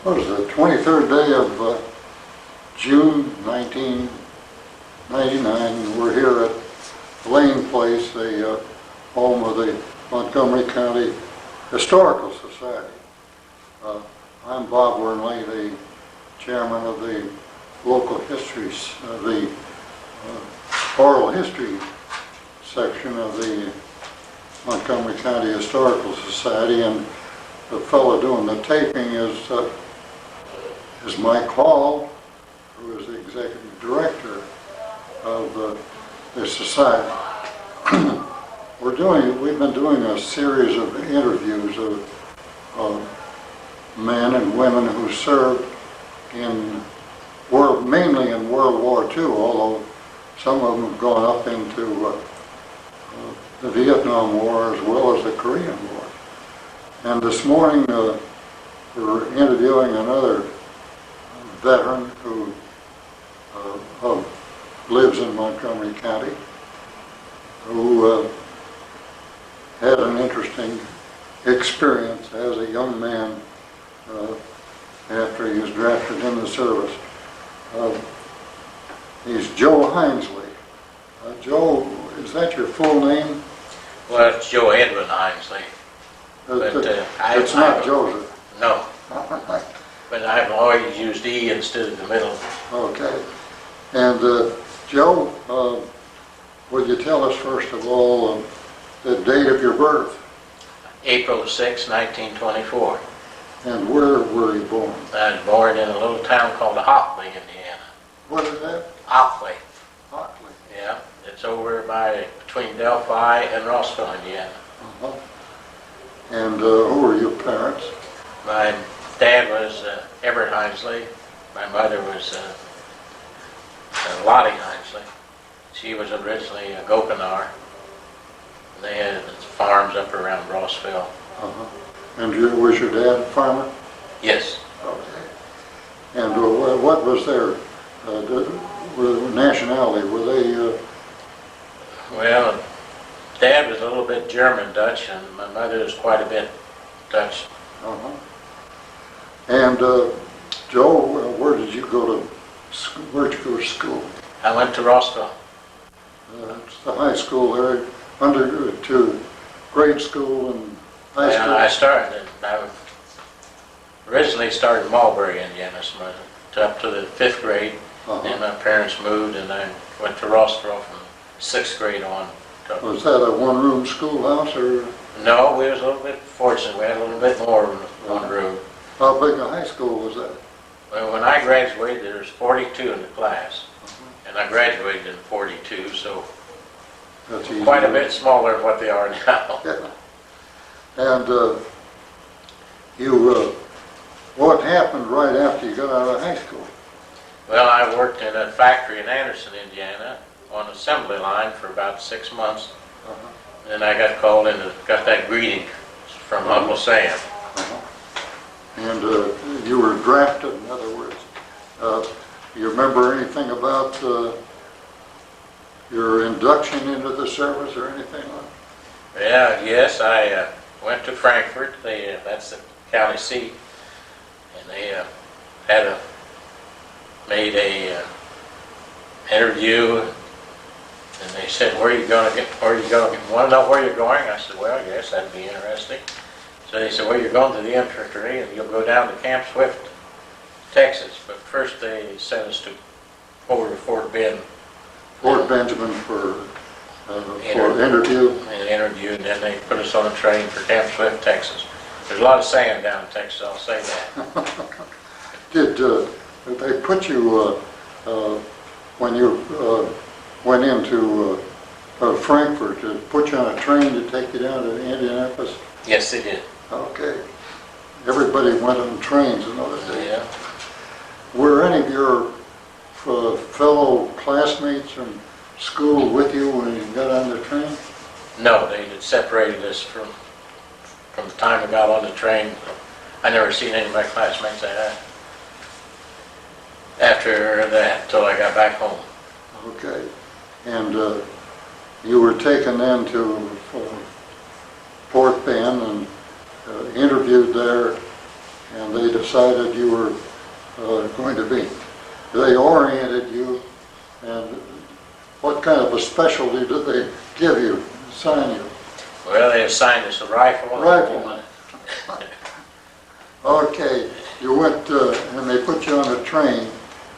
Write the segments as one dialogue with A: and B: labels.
A: what was it, 23rd day of June 1999. We're here at Lane Place, the home of the Montgomery County Historical Society. I'm Bob Wernley, the chairman of the local histories, the oral history section of the Montgomery County Historical Society, and the fellow doing the taping is Mike Hall, who is the executive director of the society. We've been doing a series of interviews of men and women who served mainly in World War II, although some of them have gone up into the Vietnam War as well as the Korean War. And this morning we're interviewing another veteran who lives in Montgomery County, who had an interesting experience as a young man after he was drafted in the service. He's Joe Hinesley. Joe, is that your full name?
B: Well, it's Joe Edwin Hinesley.
A: It's not Joseph.
B: No. But I've always used E instead of the middle.
A: Okay. And Joe, would you tell us first of all the date of your birth?
B: April 6, 1924.
A: And where were you born?
B: I was born in a little town called Hockley, Indiana.
A: What is that?
B: Hockley.
A: Hockley.
B: Yeah. It's over between Delphi and Rossville, Indiana.
A: Uh-huh. And who were your parents?
B: My dad was Everett Hinesley. My mother was Lottie Hinesley. She was originally a Gokenar. They had farms up around Rossville.
A: Uh-huh. And was your dad a farmer?
B: Yes.
A: Okay. And what was their nationality? Were they?
B: Well, Dad was a little bit German Dutch, and my mother was quite a bit Dutch.
A: Uh-huh. And Joe, where did you go to school? Where'd you go to school?
B: I went to Rossville.
A: It's the high school there, to grade school and high school.
B: I originally started in Mulberry, Indiana, so up to the 5th grade.
A: Uh-huh.
B: Then my parents moved, and I went to Rossville from 6th grade on.
A: Was that a one-room schoolhouse or?
B: No, we was a little bit fortunate. We had a little bit more than one room.
A: How big a high school was that?
B: Well, when I graduated, there was 42 in the class, and I graduated in 42, so
A: That's easy.
B: Quite a bit smaller than what they are now.
A: Yeah. And what happened right after you got out of high school?
B: Well, I worked in a factory in Anderson, Indiana, on an assembly line for about 6 months.
A: Uh-huh.
B: Then I got called in and got that greeting from Uncle Sam.
A: Uh-huh. And you were drafted, in other words. You remember anything about your induction into the service or anything like that?
B: Yeah, yes, I went to Frankfort. That's the county seat, and they made a interview, and they said, "Want to know where you're going?" I said, "Well, yes, that'd be interesting." So they said, "Well, you're going to the infantry, and you'll go down to Camp Swift, Texas." But first, they sent us over to Fort Bend.
A: Fort Benjamin for interview.
B: An interview, and then they put us on a train for Camp Swift, Texas. There's a lot of sand down in Texas, I'll say that.
A: Did they put you, when you went into Frankfurt, to put you on a train to take you down to Indianapolis?
B: Yes, they did.
A: Okay. Everybody went on trains in those days.
B: Yeah.
A: Were any of your fellow classmates from school with you when you got on the train?
B: No, they had separated us from the time we got on the train. I never seen any of my classmates after that until I got back home.
A: Okay. And you were taken then to Fort Bend and interviewed there and they decided you were going to be. They oriented you, and what kind of a specialty did they give you, assign you?
B: Well, they assigned us a rifle.
A: Rifleman. Okay, you went and they put you on a train.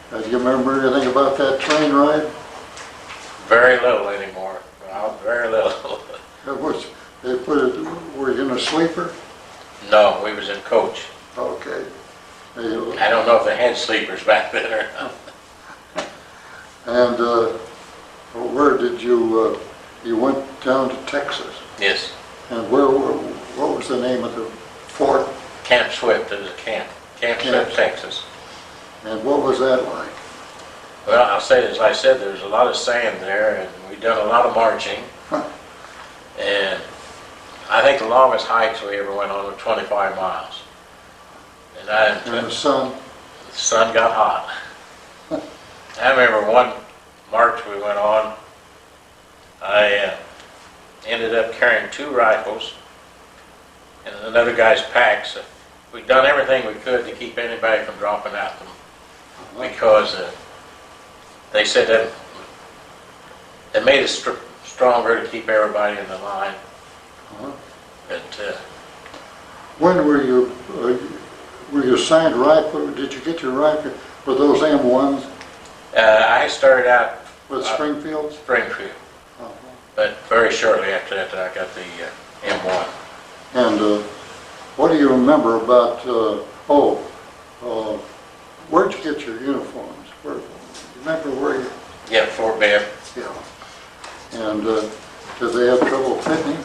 A: Do you remember anything about that train ride?
B: Very little anymore. Well, very little.
A: It was, they put it, were you in a sleeper?
B: No, we was in coach.
A: Okay.
B: I don't know if they had sleepers back then or not.
A: And where did you, you went down to Texas?
B: Yes.
A: And what was the name of the fort?
B: Camp Swift, it was a camp. Camp Swift, Texas.
A: And what was that like?
B: Well, I'll say, as I said, there's a lot of sand there, and we've done a lot of marching. And I think the longest hikes we ever went on were 25 miles. And
A: And the sun?
B: the sun got hot. I remember one march we went on, I ended up carrying 2 rifles and another guy's packs. We'd done everything we could to keep anybody from dropping out them, because they said that it made us stronger to keep everybody in the line. But
A: When were you assigned rifle? Did you get your rifle? Were those M1s
B: I started out
A: with Springfields?
B: Springfield, but very shortly after that I got the M1.
A: And what do you remember about, where'd you get your uniforms? Remember where you?
B: Yeah, Fort Bend.
A: Yeah. And did they have trouble fitting?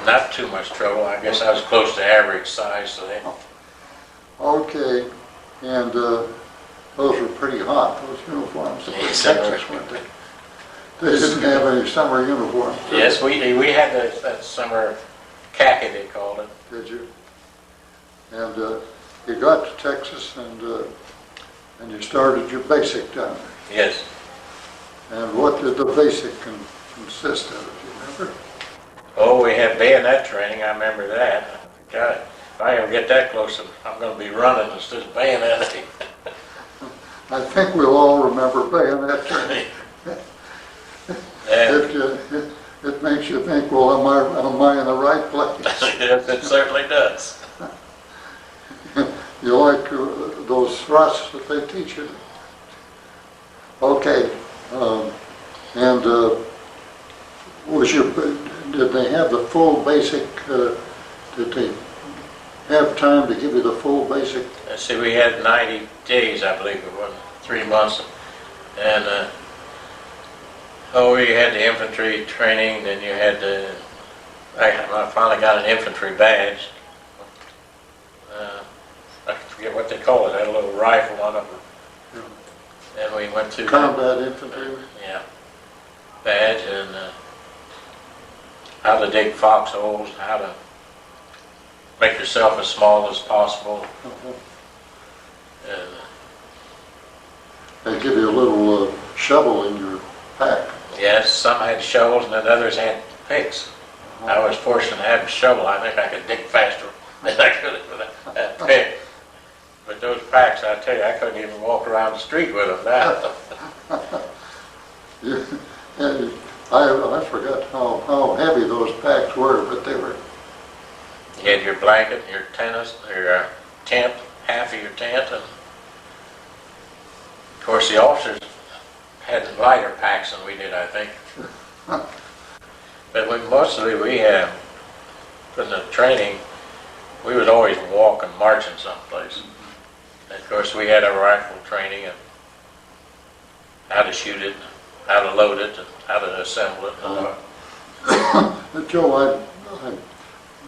B: Not too much trouble. I guess I was close to average size, so they...
A: Okay. And those were pretty hot, those uniforms.
B: Yes,
A: Texas, weren't they? They didn't have any summer uniforms.
B: Yes, we had that summer khaki, they called it.
A: Did you? And you got to Texas and you started your basic down there.
B: Yes.
A: And what did the basic consist of, do you remember?
B: Oh, we had bayonet training, I remember that. God, if I ever get that close, I'm going to be running instead of bayoneting.
A: I think we'll all remember bayonet training. It makes you think, well, am I in the right place?
B: Yes, it certainly does.
A: You like those thrusts that they teach you? Okay. And did they have the full basic, did they have time to give you the full basic?
B: Let's see, we had 90 days, I believe it was, 3 months. And, we had the infantry training, then you had I finally got an infantry badge. I forget what they call it, I had a little rifle on it. Then we went to
A: Combat infantry?
B: Yeah, badge, and how to dig foxholes, how to make yourself as small as possible. And
A: they give you a little shovel in your pack.
B: yes, some had shovels and then others had picks. I was fortunate to have a shovel. I think I could dig faster than I could with that pick. But those packs, I tell you, I couldn't even walk around the street with them now.
A: I forgot how heavy those packs were, but they were.
B: You had your blanket, your tent, half of your tent, and of course the officers had lighter packs than we did, I think. But mostly we had, from the training, we would always walk and march in someplace. And of course we had our rifle training and how to shoot it, how to load it, and how to assemble it.
A: Joe,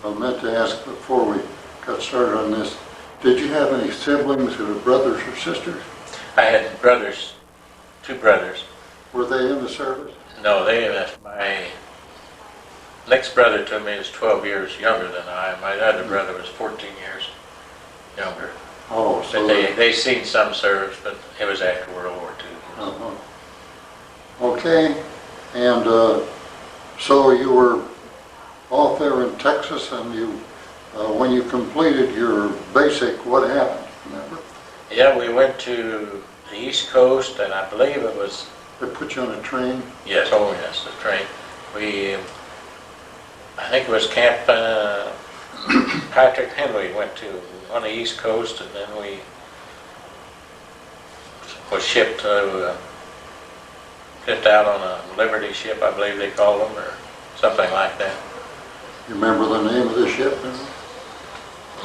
A: I meant to ask before we got started on this, did you have any siblings or brothers or sisters?
B: I had brothers, 2 brothers.
A: Were they in the service?
B: No, my next brother to me is 12 years younger than I. My other brother was 14 years younger.
A: Oh, so
B: But they seen some service, but it was after World War II.
A: Okay, and so you were off there in Texas, and When you completed your basic, what happened, remember?
B: Yeah, we went to the East Coast, and I believe it was,
A: They put you on a train?
B: yes, oh yes, the train. I think it was Camp Patrick Henry went to on the East Coast, and then we was shipped out on a Liberty ship, I believe they call them, or something like that.
A: You remember the name of the ship?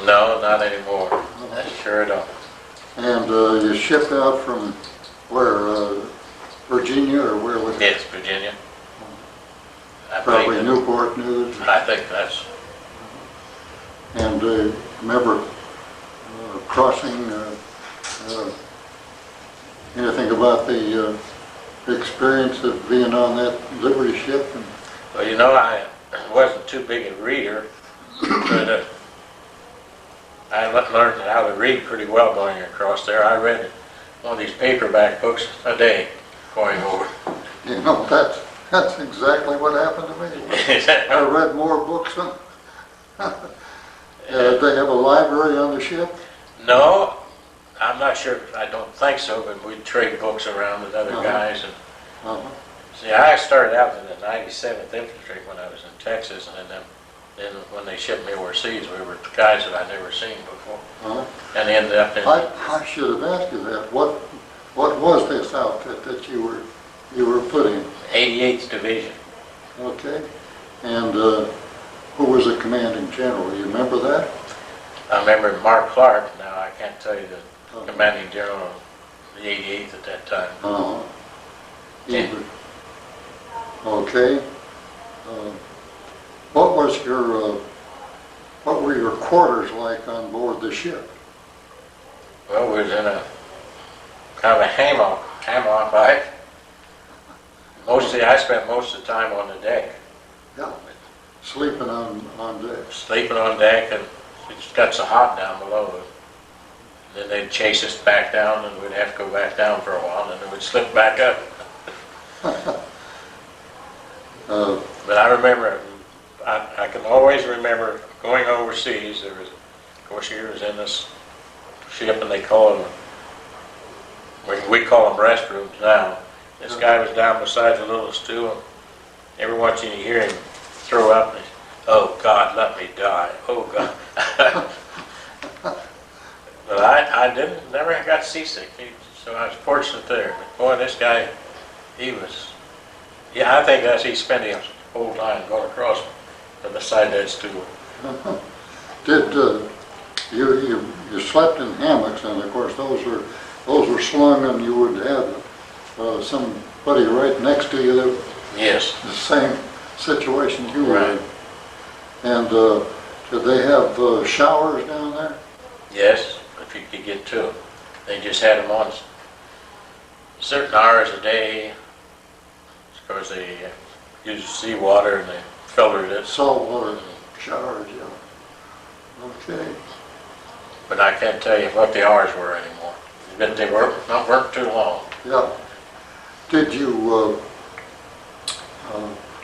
B: No, not anymore. I sure don't.
A: And you shipped out from where, Virginia, or where was it?
B: Yes, Virginia. I
A: Probably
B: believe
A: Newport News.
B: I think that's,
A: And remember crossing, anything about the experience of being on that Liberty ship? And
B: well, you know, I wasn't too big a reader, but I learned how to read pretty well going across there. I read one of these paperback books a day going over.
A: you know, that's exactly what happened to me. I read more books than... Did they have a library on the ship?
B: No, I'm not sure. I don't think so, but we'd trade books around with other guys. And see, I started out in the 97th Infantry when I was in Texas, and then when they shipped me overseas, we were guys that I'd never seen before, and ended up in.
A: I should have asked you that. What was this outfit that you were put in?
B: 88th Division.
A: Okay. And who was the commanding general? You remember that?
B: I remember Mark Clark. Now I can't tell you the commanding general of the 88th at that time.
A: Yeah. Okay. What were your quarters like on board the ship?
B: Well, we was in a kind of a hammock, right? I spent most of the time on the deck.
A: Yeah. Sleeping on deck.
B: Sleeping on deck, and it got so hot down below. Then they'd chase us back down, and we'd have to go back down for a while, and then we'd slip back up. But I remember, I can always remember going overseas. There was, of course, here was in this ship, and they call them, we call them restrooms now. This guy was down beside the little stool, and every once in a while you hear him throw up, and oh God, let me die, oh God. But I never got seasick, so I was fortunate there. But boy, this guy, he was, I think that's he spent his whole time going across from beside that stool.
A: Did you slept in hammocks, and of course those were slung, and you would have somebody right next to you that
B: Yes.
A: the same situation you were in.
B: Right.
A: And did they have showers down there?
B: Yes, if you could get to them. They just had them on certain hours a day. Of course, they used seawater and they filtered it.
A: Saltwater showers, yeah. Okay.
B: But I can't tell you what the hours were anymore. But they weren't too long.
A: Yeah. Did you,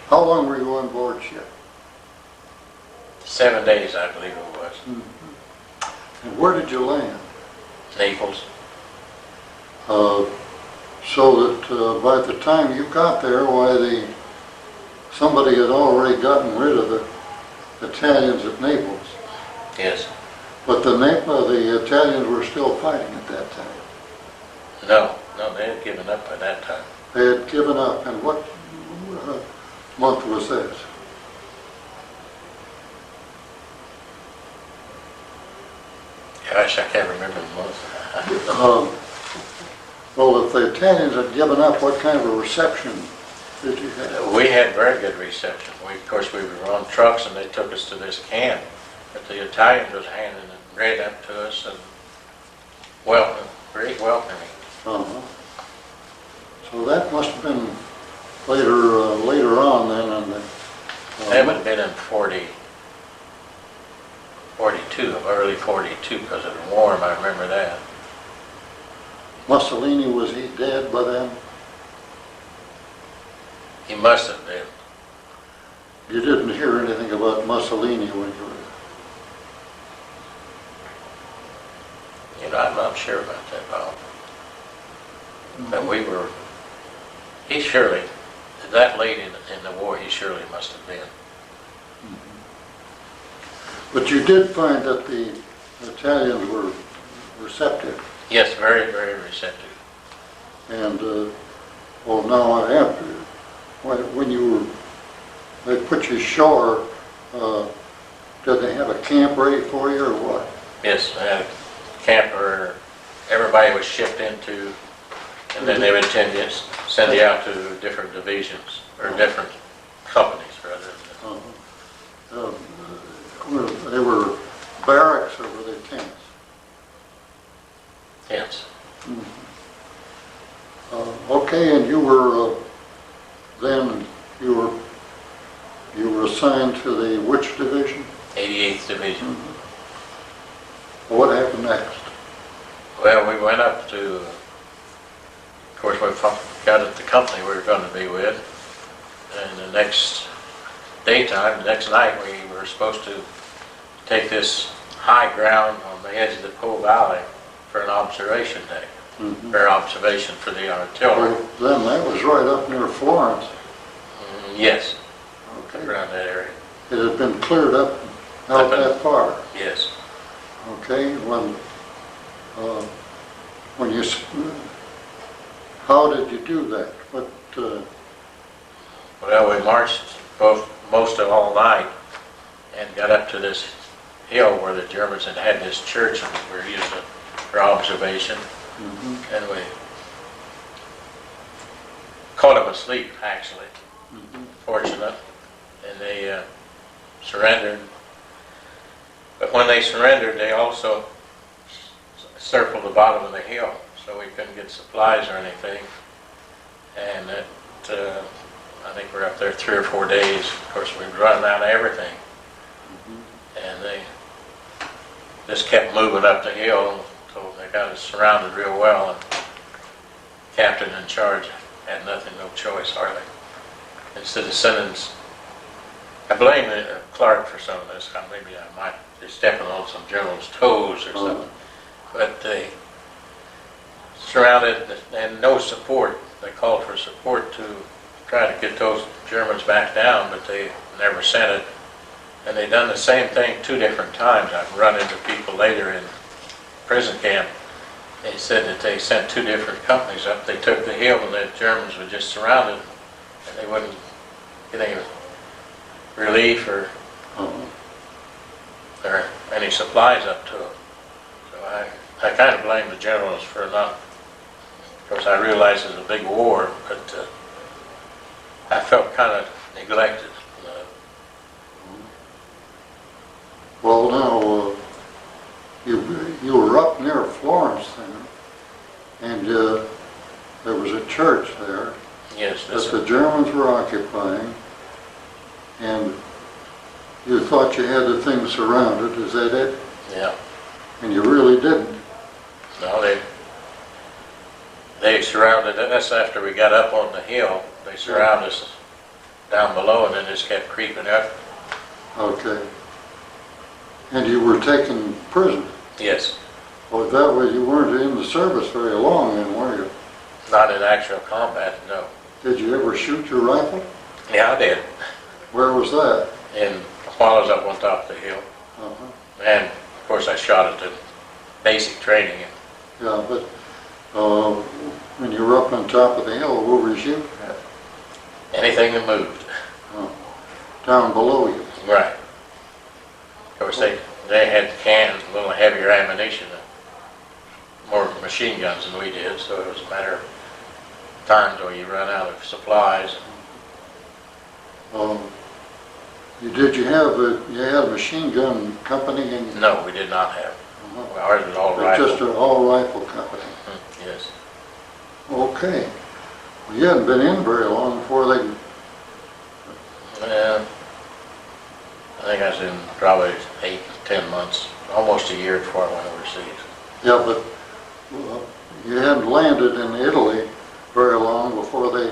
A: how long were you on board ship?
B: 7 days, I believe it was.
A: And where did you land?
B: Naples.
A: So that by the time you got there, somebody had already gotten rid of the Italians at Naples.
B: Yes.
A: But the Italians were still fighting at that time.
B: No, they had given up by that time.
A: They had given up. And what month was this?
B: Gosh, I can't remember the month.
A: Well, if the Italians had given up, what kind of a reception did you have?
B: We had very good reception. Of course, we were on trucks and they took us to this camp. But the Italians was handing it right up to us and very welcoming.
A: So that must have been later on then.
B: That would have been in 42, early 42, because it was warm, I remember that.
A: Mussolini, was he dead by then?
B: He must have been.
A: You didn't hear anything about Mussolini when you were
B: not sure about that, Bob. But we were, he surely, that late in the war, he surely must have been.
A: But you did find that the Italians were receptive.
B: Yes, very, very receptive.
A: And, well, now after, when you were, they put you ashore, did they have a camp ready for you or what?
B: Yes, they had a camp where everybody was shipped into, and then they would send you out to different divisions, or different companies, rather.
A: They were barracks or were they tents?
B: Tents.
A: Okay, and you were then you were assigned to the which division?
B: 88th Division.
A: What happened next?
B: Well, we went up to, of course, we got at the company we were going to be with, and the next daytime, the next night, we were supposed to take this high ground on the edge of the Po Valley for an observation day, or observation for the artillery.
A: Well, then that was right up near Florence.
B: Yes,
A: Okay.
B: around that area.
A: It had been cleared up out that far.
B: Yes.
A: Okay, when you, how did you do that? What,
B: Well, we marched most of all night and got up to this hill where the Germans had had this church and we were using it for observation. And we caught them asleep, actually. Fortunate. And they surrendered. But when they surrendered, they also circled the bottom of the hill, so we couldn't get supplies or anything. And it, I think we're up there 3 or 4 days. Of course, we were running out of everything. And they just kept moving up the hill until they got us surrounded real well. And the captain in charge had nothing, no choice, hardly. Instead of sending, I blame Clark for some of this. Maybe I might be stepping on some general's toes or something. But they surrounded and no support. They called for support to try to get those Germans back down, but they never sent it. And they done the same thing 2 different times. I've run into people later in prison camp. They said that they sent 2 different companies up. They took the hill and the Germans were just surrounded and they wouldn't get any relief or any supplies up to them. So I kind of blame the generals for not, of course I realize it's a big war, but I felt kind of neglected.
A: well, now, you were up near Florence then, and there was a church there
B: Yes,
A: that the Germans were occupying, and you thought you had the thing surrounded, is that it?
B: Yeah.
A: And you really didn't.
B: No, they surrounded us after we got up on the hill. They surrounded us down below and then just kept creeping up.
A: Okay. And you were taken prisoner.
B: Yes.
A: Well, that way you weren't in the service very long then, were you?
B: Not in actual combat, no.
A: Did you ever shoot your rifle?
B: Yeah, I did.
A: Where was that?
B: And while I was up on top of the hill. And of course I shot at the basic training.
A: Yeah, but when you were up on top of the hill, where were you shooting at?
B: Anything that moved.
A: Down below you.
B: Right. Of course they had cans, a little heavier ammunition, more machine guns than we did, so it was a matter of times where you run out of supplies.
A: You had a machine gun company in?
B: No, we did not have. Well, ours was all rifle.
A: Just an all rifle company.
B: Yes.
A: Okay. Well, you hadn't been in very long before they.
B: Well, I think I was in probably 8 to 10 months, almost a year before I went overseas.
A: Yeah, but you hadn't landed in Italy very long before they.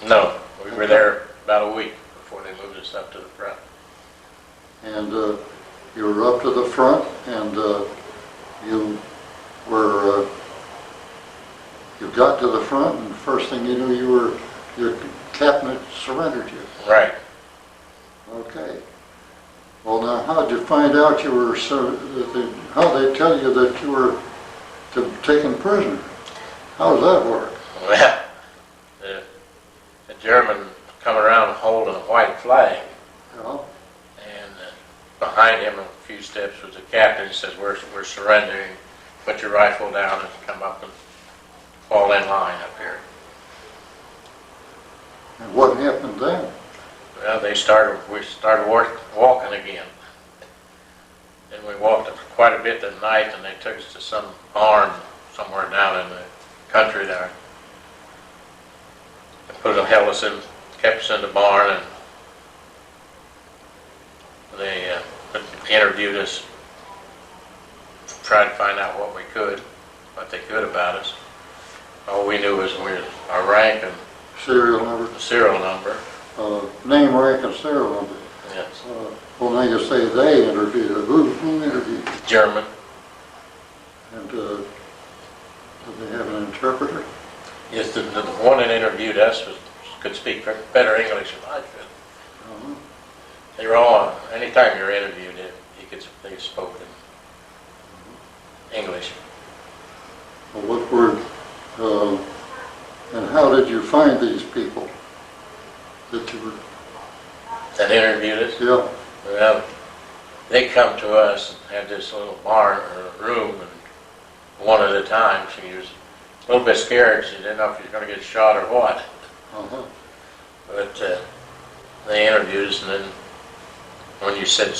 B: No, we were there about a week before they moved us up to the front.
A: And you were up to the front, and you where you got to the front, and the first thing you knew, your captain had surrendered you.
B: Right.
A: Okay. Well, now, how did you find out you were how they tell you that you were taken prisoner? How does that work?
B: Well, the German come around holding a white flag,
A: Yeah.
B: and behind him a few steps was the captain. He says, we're surrendering. Put your rifle down and come up and fall in line up here.
A: And what happened then?
B: Well, we started walking again. And we walked quite a bit that night, and they took us to some barn somewhere down in the country there. They held us in, kept us in the barn, and they interviewed us, tried to find out what they could about us. All we knew was our rank and
A: Serial number?
B: the serial number.
A: Name, rank, and serial number.
B: Yes.
A: Well, now you say they interviewed you. Who interviewed you?
B: German.
A: And did they have an interpreter?
B: Yes, the one that interviewed us could speak better English than I could.
A: Uh-huh.
B: They were all, anytime you're interviewed, they spoke in English.
A: Well, what were, and how did you find these people that you were?
B: That interviewed us?
A: Yeah.
B: Well, they come to us and had this little barn or room, and one at a time. She was a little bit scared. She didn't know if she was going to get shot or what.
A: Uh-huh.
B: But they interviewed us, and then when you said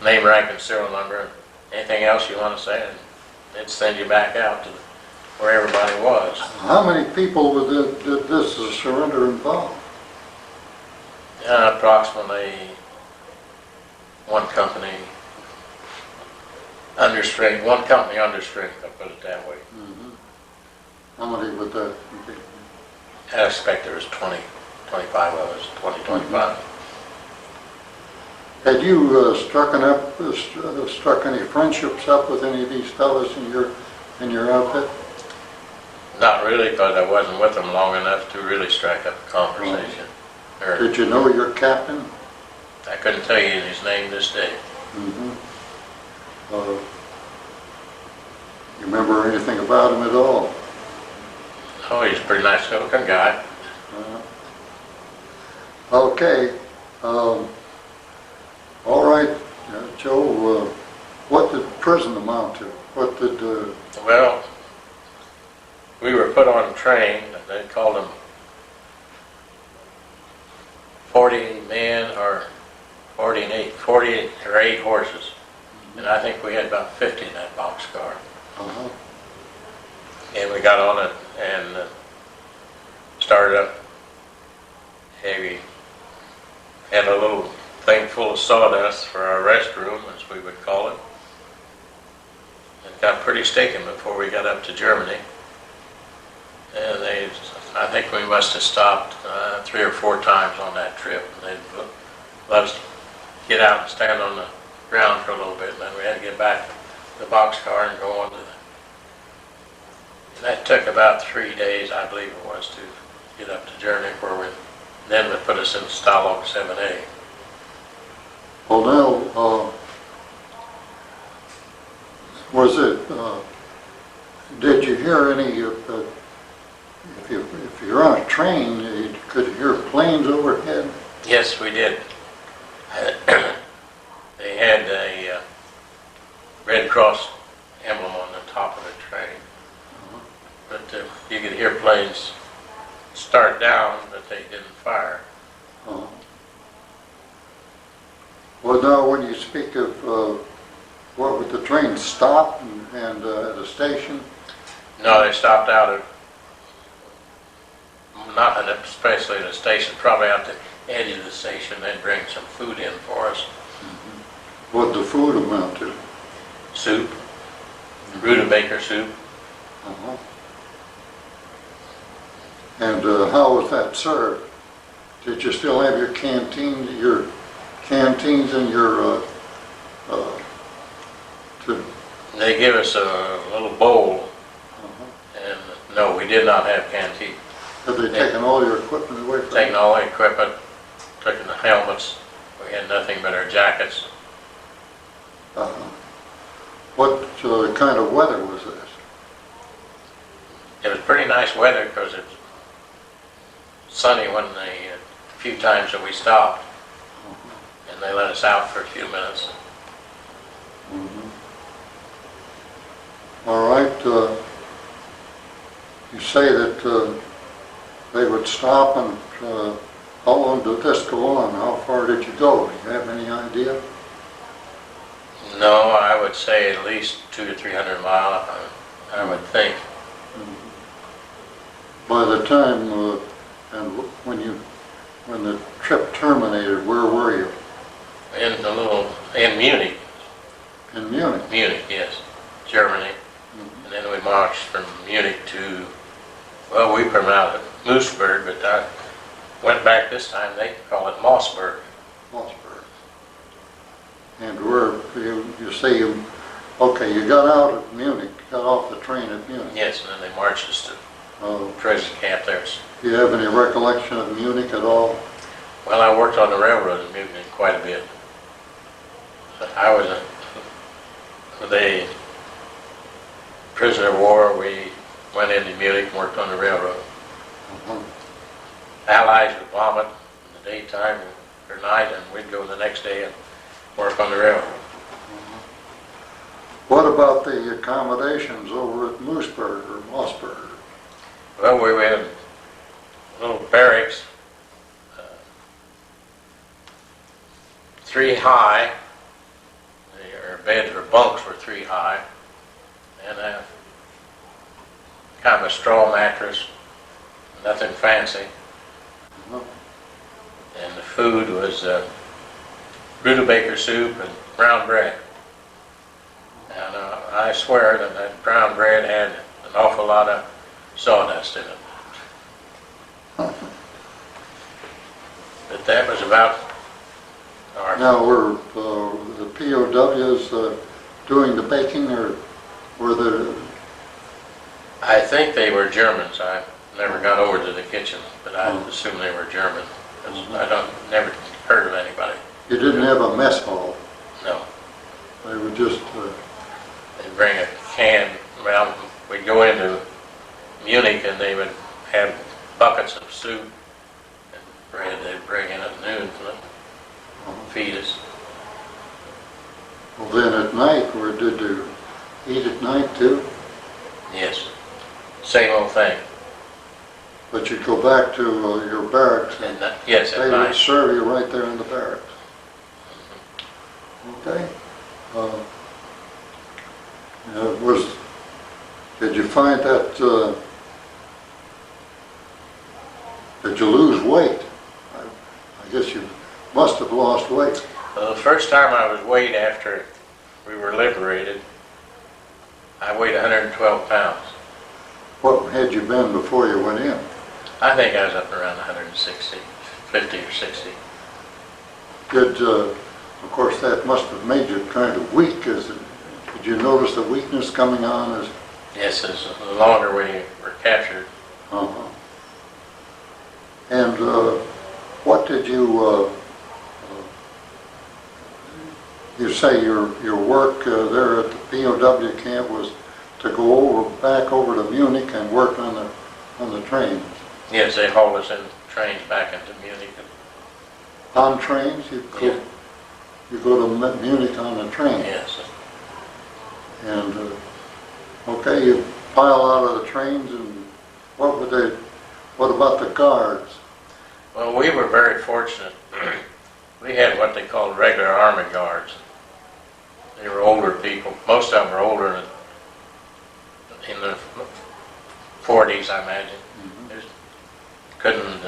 B: name, rank, and serial number, and anything else you want to say, and they'd send you back out to where everybody was.
A: How many people did this surrender involve?
B: Approximately one company under strength, I'll put it that way.
A: Mm-hmm. How many would that be?
B: I expect there was 20, 25 of us, 20, 25.
A: Had you struck any friendships up with any of these fellows in your outfit?
B: Not really, because I wasn't with them long enough to really strike up a conversation.
A: Did you know your captain?
B: I couldn't tell you his name this day.
A: Mm-hmm. You remember anything about him at all?
B: Oh, he's a pretty nice looking guy.
A: Okay. All right, Joe, what did prison amount to? What did...
B: Well, we were put on a train, and they called them 40 men or 48 or 8 horses. And I think we had about 50 in that boxcar.
A: Uh-huh.
B: And we got on it and started up. We had a little thing full of sawdust for our restroom, as we would call it. It got pretty stinking before we got up to Germany. And I think we must have stopped 3 or 4 times on that trip. And they'd let us get out and stand on the ground for a little bit, and then we had to get back to the boxcar and go on to that took about 3 days, I believe it was, to get up to Germany, where then they put us in Stalag 7A.
A: Well, now, was it, did you hear any, if you're on a train, you could hear planes overhead?
B: Yes, we did. They had a Red Cross emblem on the top of the train. But you could hear planes start down, but they didn't fire.
A: Uh-huh. Well, now, when you speak of, what, would the train stop and at a station?
B: No, they stopped out at, not especially at a station, probably out the edge of the station. They'd bring some food in for us.
A: Mm-hmm. What the food amount to?
B: Soup, rutabaga soup.
A: Uh-huh. And how was that served? Did you still have your canteens and your
B: They They give us a little bowl,
A: Uh-huh.
B: and no, we did not have canteen.
A: Have they taken all your equipment away from you?
B: Taking all the equipment, taking the helmets, we had nothing but our jackets.
A: Uh-huh. What kind of weather was this?
B: It was pretty nice weather because it was sunny when the few times that we stopped, and they let us out for a few minutes.
A: Mhm. All right, you say that they would stop, and how long did this go on? How far did you go? Do you have any idea?
B: No, I would say at least 200 to 300 miles, I would think.
A: By the time, and when the trip terminated, where were you?
B: In Munich.
A: In Munich?
B: Munich, yes, Germany. And then we marched from Munich to, well, we pronounced it Moosburg, but I went back this time, they call it Mossburg.
A: Mossburg. And where, you say okay, you got out at Munich, got off the train at Munich.
B: Yes, and then they marched us to prison camp there.
A: Do you have any recollection of Munich at all?
B: Well, I worked on the railroad in Munich quite a bit. I was with a prisoner of war. We went into Munich and worked on the railroad. Allies would bomb it in the daytime or night, and we'd go the next day and work on the railroad.
A: What about the accommodations over at Moosburg or Mossburg?
B: Well, we had little barracks, 3 high. Our beds or bunks were 3 high, and kind of a straw mattress, nothing fancy. And the food was rutabaga soup and brown bread. And I swear that brown bread had an awful lot of sawdust in it. But that was about our...
A: Now, were the POWs doing the baking, or were the...
B: I think they were Germans. I never got over to the kitchen, but I assume they were German. 'Cause I never heard of anybody.
A: You didn't have a mess hall?
B: No.
A: They would just...
B: They'd bring a can. Well, we'd go into Munich and they would have buckets of soup and bread they'd bring in at noon to feed us.
A: Well, then at night, where did you eat at night too?
B: Yes. Same old thing.
A: But you'd go back to your barracks, and
B: yes, at
A: they
B: night.
A: would serve you right there in the barracks. Okay. Did you find that, did you lose weight? I guess you must have lost weight.
B: Well, the first time I was weighed after we were liberated, I weighed 112 pounds.
A: What had you been before you went in?
B: I think I was up around 160, 50 or 60.
A: Of course, that must have made you kind of weak. Did you notice the weakness coming on?
B: Yes, as the longer we were captured.
A: Uh-huh. And what did you say your work there at the POW camp was to go back over to Munich and work on the trains?
B: Yes, they hauled us in trains back into Munich.
A: On trains? You go to Munich on a train?
B: Yes.
A: And, okay, you pile out of the trains, and what about the guards?
B: Well, we were very fortunate. We had what they called regular army guards. They were older people. Most of them were older in the 40s, I imagine. They couldn't,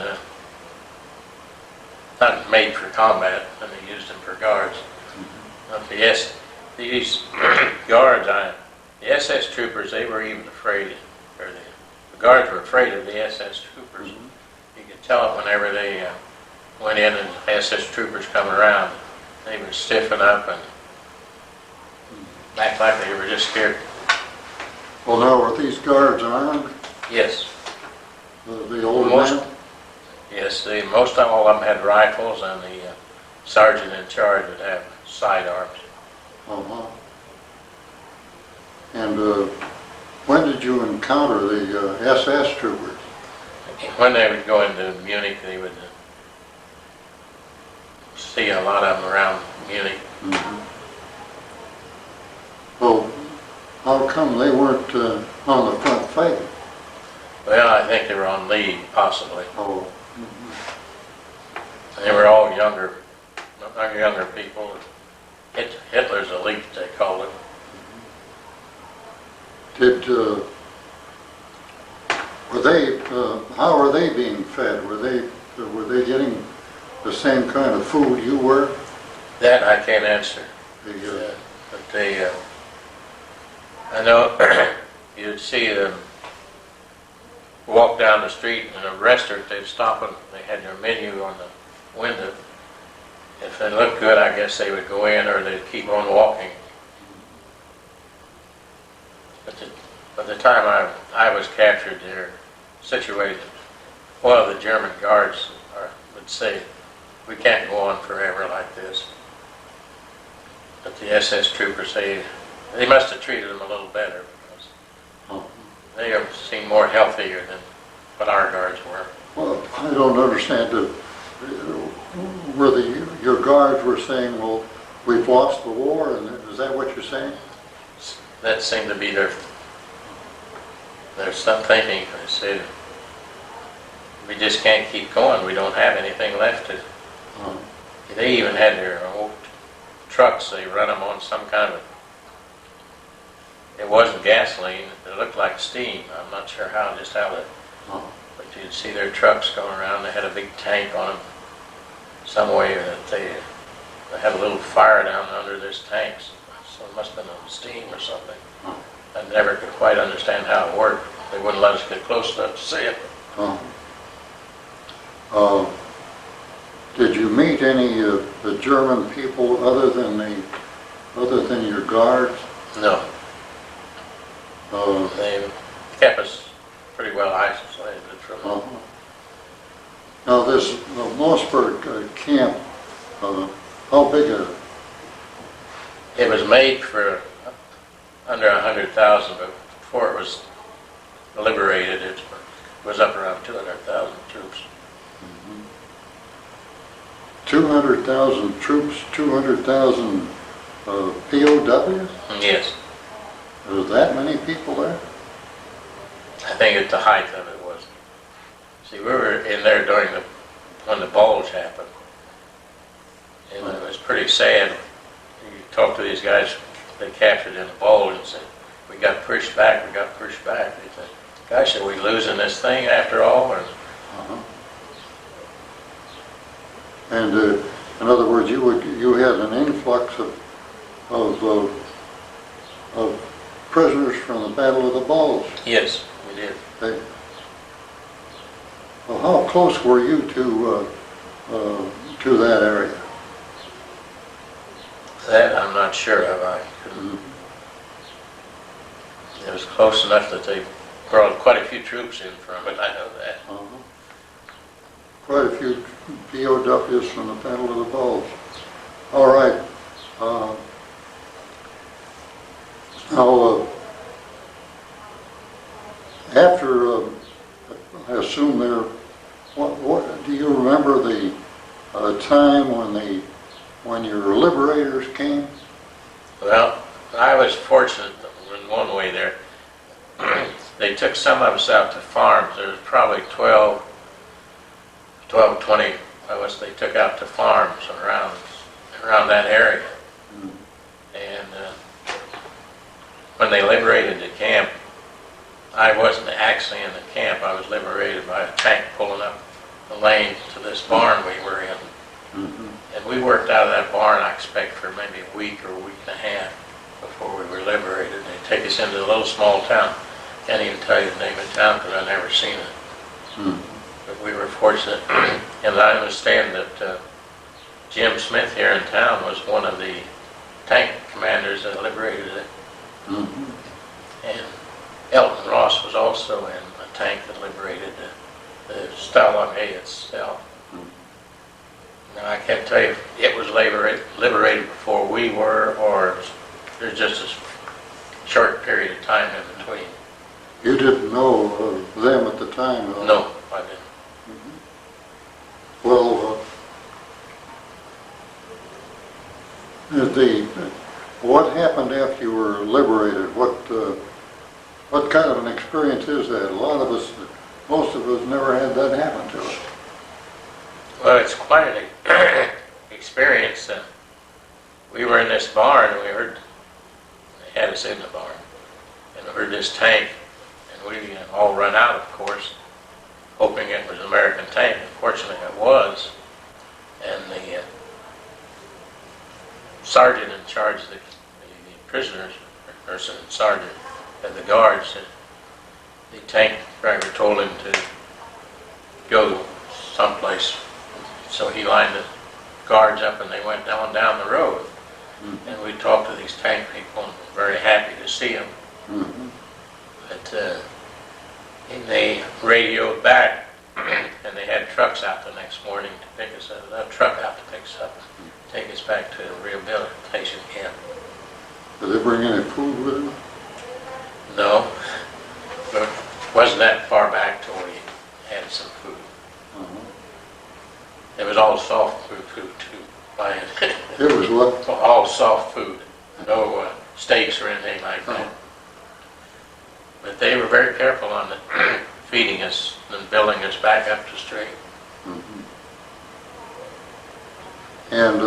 B: not made for combat, and they used them for guards. These guards, the SS troopers, they were even afraid, or the guards were afraid of the SS troopers. You could tell it whenever they went in and SS troopers come around, they would stiffen up and act like they were just scared.
A: Well, now, are these guards armed?
B: Yes.
A: The older
B: Most-
A: men?
B: Yes, most of all of them had rifles, and the sergeant in charge would have sidearms.
A: Uh-huh. And when did you encounter the SS troopers?
B: When they would go into Munich, they would see a lot of them around Munich.
A: Mm-hmm. Well, how come they weren't on the front fighting?
B: Well, I think they were on leave, possibly.
A: Oh.
B: And they were all younger people. Hitler's elite, they called it.
A: Were they, how are they being fed? Were they getting the same kind of food you were?
B: That I can't answer. But they, I know you'd see them walk down the street in a restaurant, they'd stop and they had their menu on the window. If they looked good, I guess they would go in, or they'd keep on walking. By the time I was captured there, situated, one of the German guards would say, "We can't go on forever like this." But the SS troopers say they must have treated them a little better, because they seemed more healthier than what our guards were.
A: Well, I don't understand. Your guards were saying, well, we've lost the war, and is that what you're saying?
B: That seemed to be their some thinking. They said, we just can't keep going. We don't have anything left to. They even had their old trucks. They run them on some kind of. It wasn't gasoline. It looked like steam. I'm not sure just how that. But you'd see their trucks going around. They had a big tank on them. Some way that they had a little fire down under this tank. So it must have been on steam or something. I never could quite understand how it worked. They wouldn't let us get close enough to see it.
A: Did you meet any of the German people other than your guards?
B: No. They kept us pretty well isolated from them.
A: Now this Mossberg camp, how big is it?
B: It was made for under 100,000, but before it was liberated, it was up around 200,000 troops.
A: 200,000 troops, 200,000 POWs?
B: Yes.
A: There was that many people there?
B: I think at the height of it was. See, we were in there when the bulge happened. And it was pretty sad. You talk to these guys they captured in the bulge and said, we got pushed back. They said, gosh, are we losing this thing after all? Or,
A: And in other words, you had an influx of prisoners from the Battle of the Bulge.
B: Yes, we did.
A: Well, how close were you to that area?
B: That I'm not sure of. It was close enough that they brought quite a few troops in from it. I know that.
A: Quite a few POWs from the Battle of the Bulge. All right. Now, after, I assume what do you remember the time when your liberators came?
B: Well, I was fortunate in one way there. They took some of us out to farms. There was probably 12, 20 of us they took out to farms around that area. And when they liberated the camp, I wasn't actually in the camp. I was liberated by a tank pulling up the lane to this barn we were in. And we worked out of that barn, I expect, for maybe a week or a week and a half before we were liberated. They take us into a little small town. Can't even tell you the name of the town because I've never seen it. But we were fortunate. And I understand that Jim Smith here in town was one of the tank commanders that liberated it.
A: Mhm.
B: And Elton Ross was also in a tank that liberated the Stalag itself. Now, I can't tell you if it was liberated before we were, or there's just a short period of time in between.
A: You didn't know of them at the time, though?
B: No, I didn't.
A: Well, what happened after you were liberated? What kind of an experience is that? A lot of us, most of us, never had that happen to us.
B: Well, it's quite an experience. We were in this barn, and we heard, they had us in the barn, and we heard this tank, and we all run out, of course, hoping it was an American tank. Unfortunately, it was. And the sergeant in charge of the prisoners, or sergeant and the guards, the tank driver told him to go someplace. So he lined the guards up and they went down the road. Mm-hmm. And we talked to these tank people and were very happy to see them. Mm-hmm. But and they radioed back and they had trucks out the next morning to pick us up. A truck out to pick us up and take us back to the rehabilitation camp.
A: Did they bring any food with them?
B: No, but it wasn't that far back till we had some food. It was all soft food too.
A: It was what?
B: All soft food. No steaks or anything like that. But they were very careful on feeding us and building us back up to straight.
A: Mm-hmm. And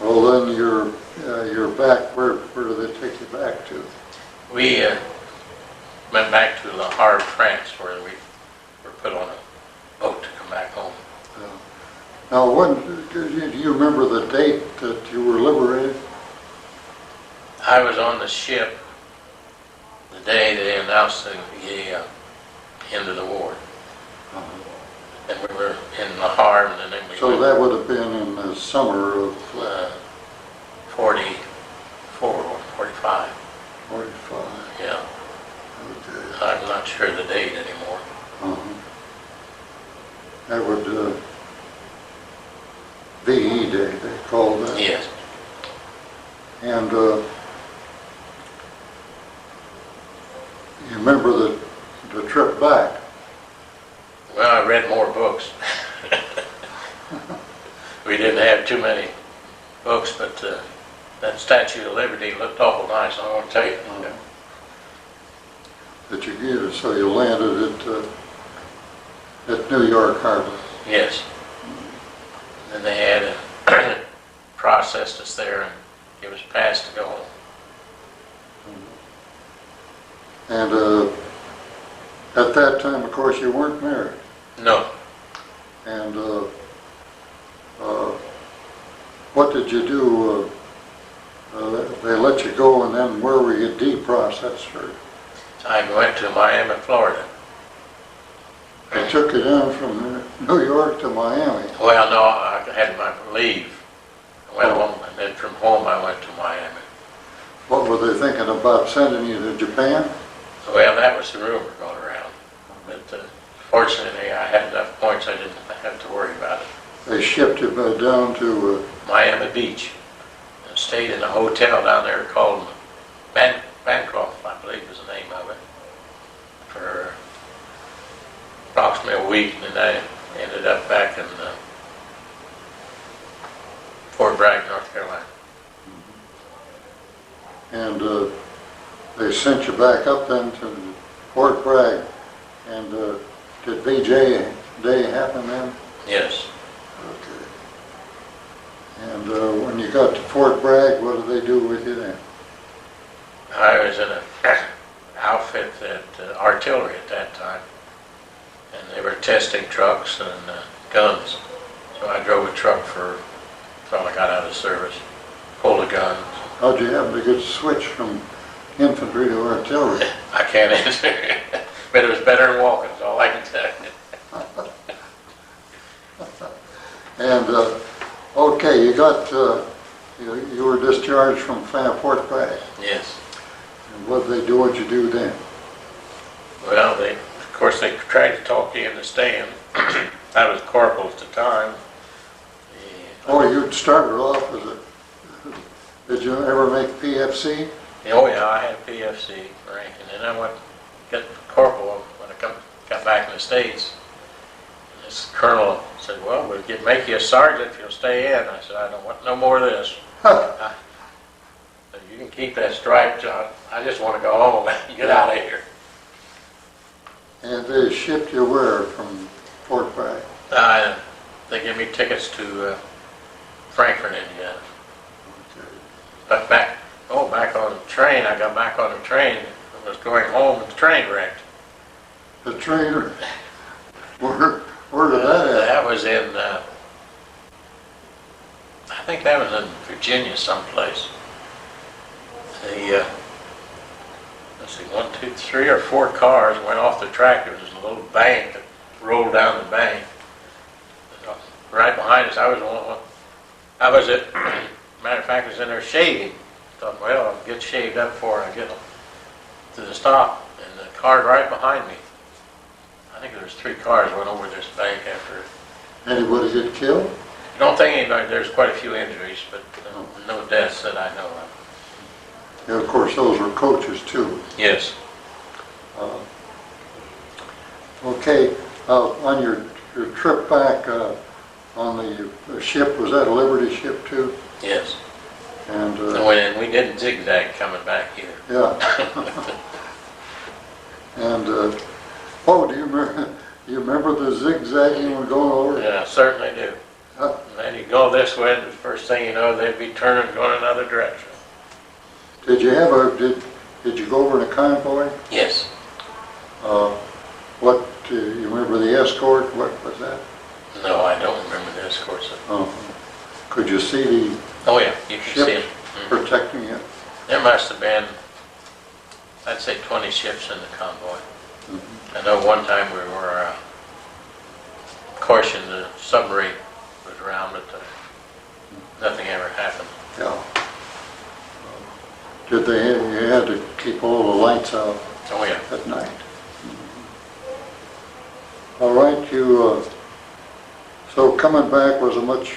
A: well, then you're back. Where did they take you back to?
B: We went back to Le Havre, France, where we were put on a boat to come back home.
A: Now, do you remember the date that you were liberated?
B: I was on the ship the day they announced the end of the war. And we were in Le Havre, and then we
A: So that would have been in the summer of
B: 44 or 45.
A: 45.
B: Yeah.
A: Okay.
B: I'm not sure the date anymore.
A: That would VE Day, they called that.
B: Yes.
A: And you remember the trip back?
B: Well, I read more books. We didn't have too many books, but that Statue of Liberty looked awful nice, I want to tell you.
A: That you get, so you landed at New York Harbor.
B: Yes. And they had processed us there and gave us a pass to go home.
A: And at that time, of course, you weren't married.
B: No.
A: And what did you do? They let you go, and then where were you deprocessed? Or
B: I went to Miami, Florida.
A: they took you down from New York to Miami.
B: Well, no, I had my leave. I went home, and then from home I went to Miami.
A: What were they thinking about sending you to Japan?
B: Well, that was the rumor going around. But fortunately, I had enough points I didn't have to worry about it.
A: They shipped you down to
B: Miami Beach. And stayed in a hotel down there called Bancroft, I believe was the name of it, for approximately a week, and then I ended up back in Fort Bragg, North Carolina.
A: and they sent you back up then to Fort Bragg. And did VJ Day happen then?
B: Yes.
A: Okay. And when you got to Fort Bragg, what did they do with you then?
B: I was in an outfit that artillery at that time, and they were testing trucks and guns. So I drove a truck until I got out of service, pulled a gun.
A: How'd you happen to get switched from infantry to artillery?
B: I can't answer, but it was better than walking, is all I can tell you.
A: And okay, you got You were discharged from Fort Bragg.
B: Yes.
A: And what did they do? What'd you do then?
B: Well, of course, they tried to talk you into staying. I was corporal at the time.
A: Oh, you started off as a, did you ever make PFC?
B: Oh yeah, I had PFC rank, and then I went get corporal when I got back in the States. And this colonel said, well, we'll make you a sergeant if you'll stay in. I said, I don't want no more of this. You can keep that stripe, John. I just want to go home and get out of here.
A: And they shipped you where from Fort Bragg?
B: They gave me tickets to Frankfort, Indiana.
A: Okay.
B: But back on the train, I got back on the train and was going home and the train wrecked.
A: The train, where did that happen?
B: That was in, I think that was in Virginia someplace. Let's see, 1, 2, 3 or 4 cars went off the track. There was a little bank that rolled down the bank. Right behind us, I was matter of fact, I was in there shaving. Thought, well, I'll get shaved up before I get to the stop. And the car right behind me, I think there was 3 cars went over this bank after.
A: Anybody get killed?
B: I don't think anybody, there's quite a few injuries, but no deaths that I know of.
A: And of course, those were coaches too.
B: Yes.
A: Okay, on your trip back on the ship, was that a Liberty ship too?
B: Yes.
A: And
B: we didn't zigzag coming back either.
A: yeah. And oh, do you remember the zigzagging when going over?
B: Yeah, I certainly do. And then you go this way, and the first thing you know, they'd be turning, going another direction.
A: Did you have did you go over in a convoy?
B: Yes.
A: What, you remember the escort? What was that?
B: No, I don't remember the escorts.
A: Could you see the
B: Oh yeah, you can see
A: ships
B: them.
A: protecting it?
B: There must have been, I'd say 20 ships in the convoy. I know one time we were, of course, the submarine was around, but nothing ever happened.
A: Yeah. You had to keep all the lights out
B: Oh yeah.
A: at night. All right, so coming back was a much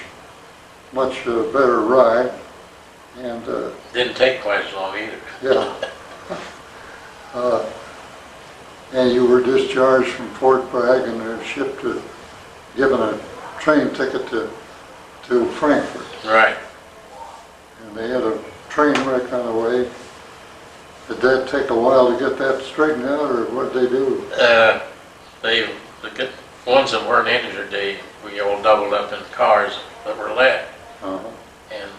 A: better ride, and
B: Didn't take quite as long either.
A: yeah. And you were discharged from Fort Bragg and shipped given a train ticket to Frankfurt.
B: Right.
A: And they had a train wreck on the way. Did that take a while to get that straightened out, or what did they do?
B: The good ones that weren't injured, we all doubled up in cars that were left. And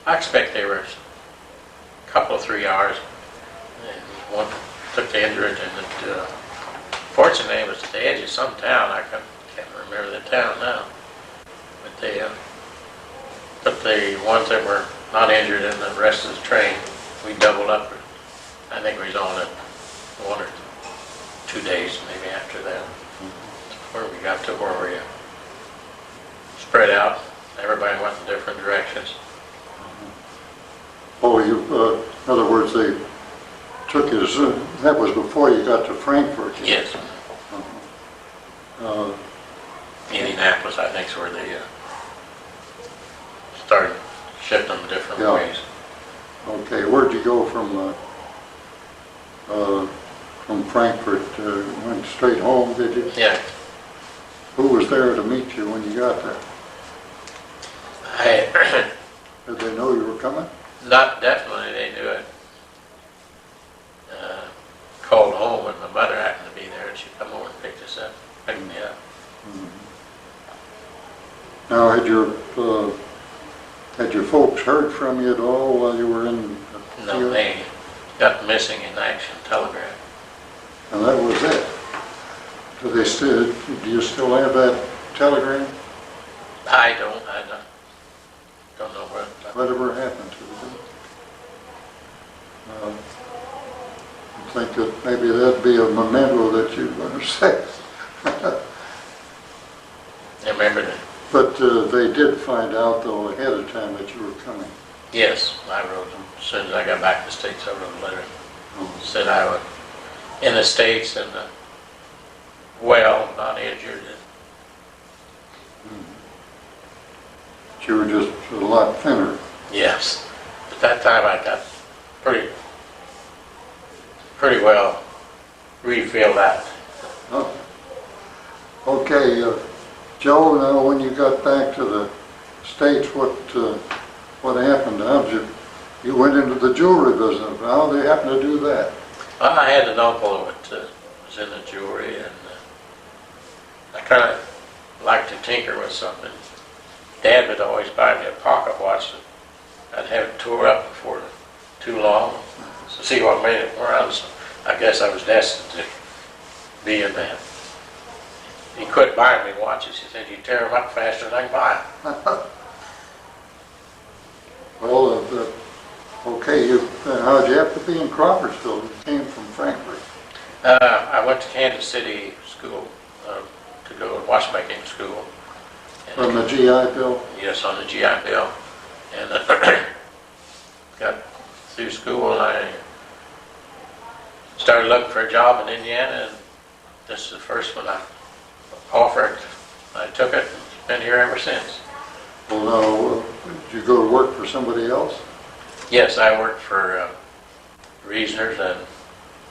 B: I expect they were a couple of 3 hours. And one took the injured, and fortunately it was at the edge of some town. I can't remember the town now. But they put the ones that were not injured in the rest of the train. We doubled up. I think we was on it 1 or 2 days maybe after that. Where we got to where we spread out. Everybody went in different directions.
A: Oh, in other words, they took you, that was before you got to Frankfurt.
B: Yes. Indianapolis, I think, is where they started shifting them different ways.
A: Okay, where'd you go from Frankfurt? Went straight home, did you?
B: Yeah.
A: Who was there to meet you when you got there? Did they know you were coming?
B: Not definitely, they knew it. Called home, and my mother happened to be there, and she come over and picked us up, picked me up.
A: Now, had your folks heard from you at all while you were in the
B: No,
A: field?
B: they got missing in action telegram.
A: And that was it. Do you still have that telegram?
B: I don't know
A: Whatever happened to it? I think that maybe that'd be a memento that you'd want to say.
B: I remember that.
A: But they did find out, though, ahead of time that you were coming.
B: Yes, I wrote them. As soon as I got back to the States, I wrote a letter.
A: Oh.
B: Said I would, in the States and well, not injured.
A: But you were just a lot thinner.
B: Yes. At that time I got pretty well refilled out.
A: Oh. Okay, Joe, now when you got back to the States, what happened? You went into the jewelry business. How did you happen to do that?
B: Well, I had an uncle that was in the jewelry, and I kind of liked to tinker with something. Dad would always buy me a pocket watch. I'd have it tore up before too long to see what made it run. So I guess I was destined to be in that. He quit buying me watches. He said, "You tear them up faster than I can buy them."
A: Well, okay, how'd you have to be in Crawfordsville? You came from Frankfurt.
B: I went to Kansas City school to go to watchmaking school.
A: From the GI Bill?
B: Yes, on the GI Bill. And got through school, and I started looking for a job in Indiana, and this is the first one I offered. I took it, and been here ever since.
A: Well, now, did you go to work for somebody else?
B: Yes, I worked for Reasoners and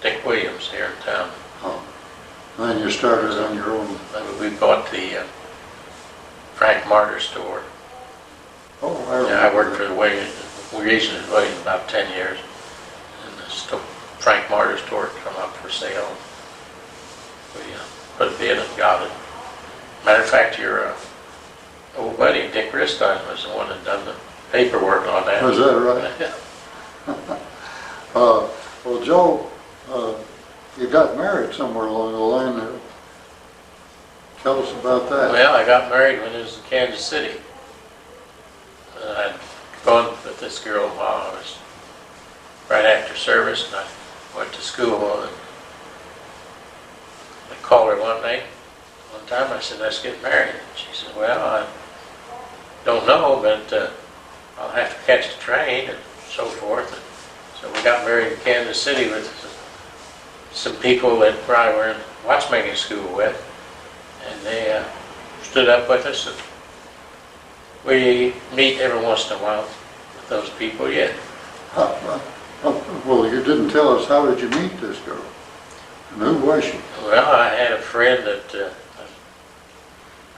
B: Dick Williams here in town.
A: Oh. And then you started on your own.
B: We bought the Frank Martyr store.
A: Oh, I remember.
B: Yeah, I worked for the Reasoners about 10 years. And the Frank Martyr store come up for sale. We put a bid and got it. Matter of fact, your old buddy Dick Ristine was the one that done the paperwork on that.
A: Was that right?
B: Yeah.
A: Well, Joe, you got married somewhere along the line there. Tell us about that.
B: Well, I got married when I was in Kansas City. I'd gone with this girl while I was right after service, and I went to school, and I called her one time, I said, "Let's get married." And she said, "Well, I don't know, but I'll have to catch the train," and so forth. And so we got married in Kansas City with some people that I were in watchmaking school with, and they stood up with us, and we meet every once in a while with those people yet.
A: Well, you didn't tell us, how did you meet this girl? And who was she?
B: Well, I had a friend that, a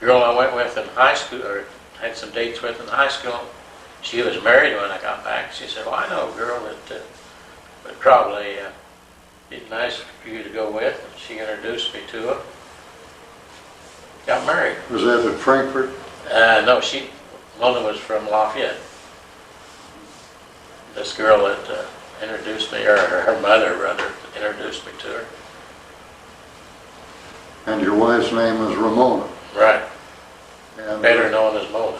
B: girl I went with in high school, or had some dates with in high school. She was married when I got back. She said, "Well, I know a girl that would probably be nice for you to go with." And she introduced me to her. Got married.
A: Was that at Frankfurt?
B: No, Mona was from Lafayette. This girl that introduced me, or her mother rather, introduced me to her.
A: And your wife's name is Ramona.
B: Right.
A: And,
B: Better known as Mona.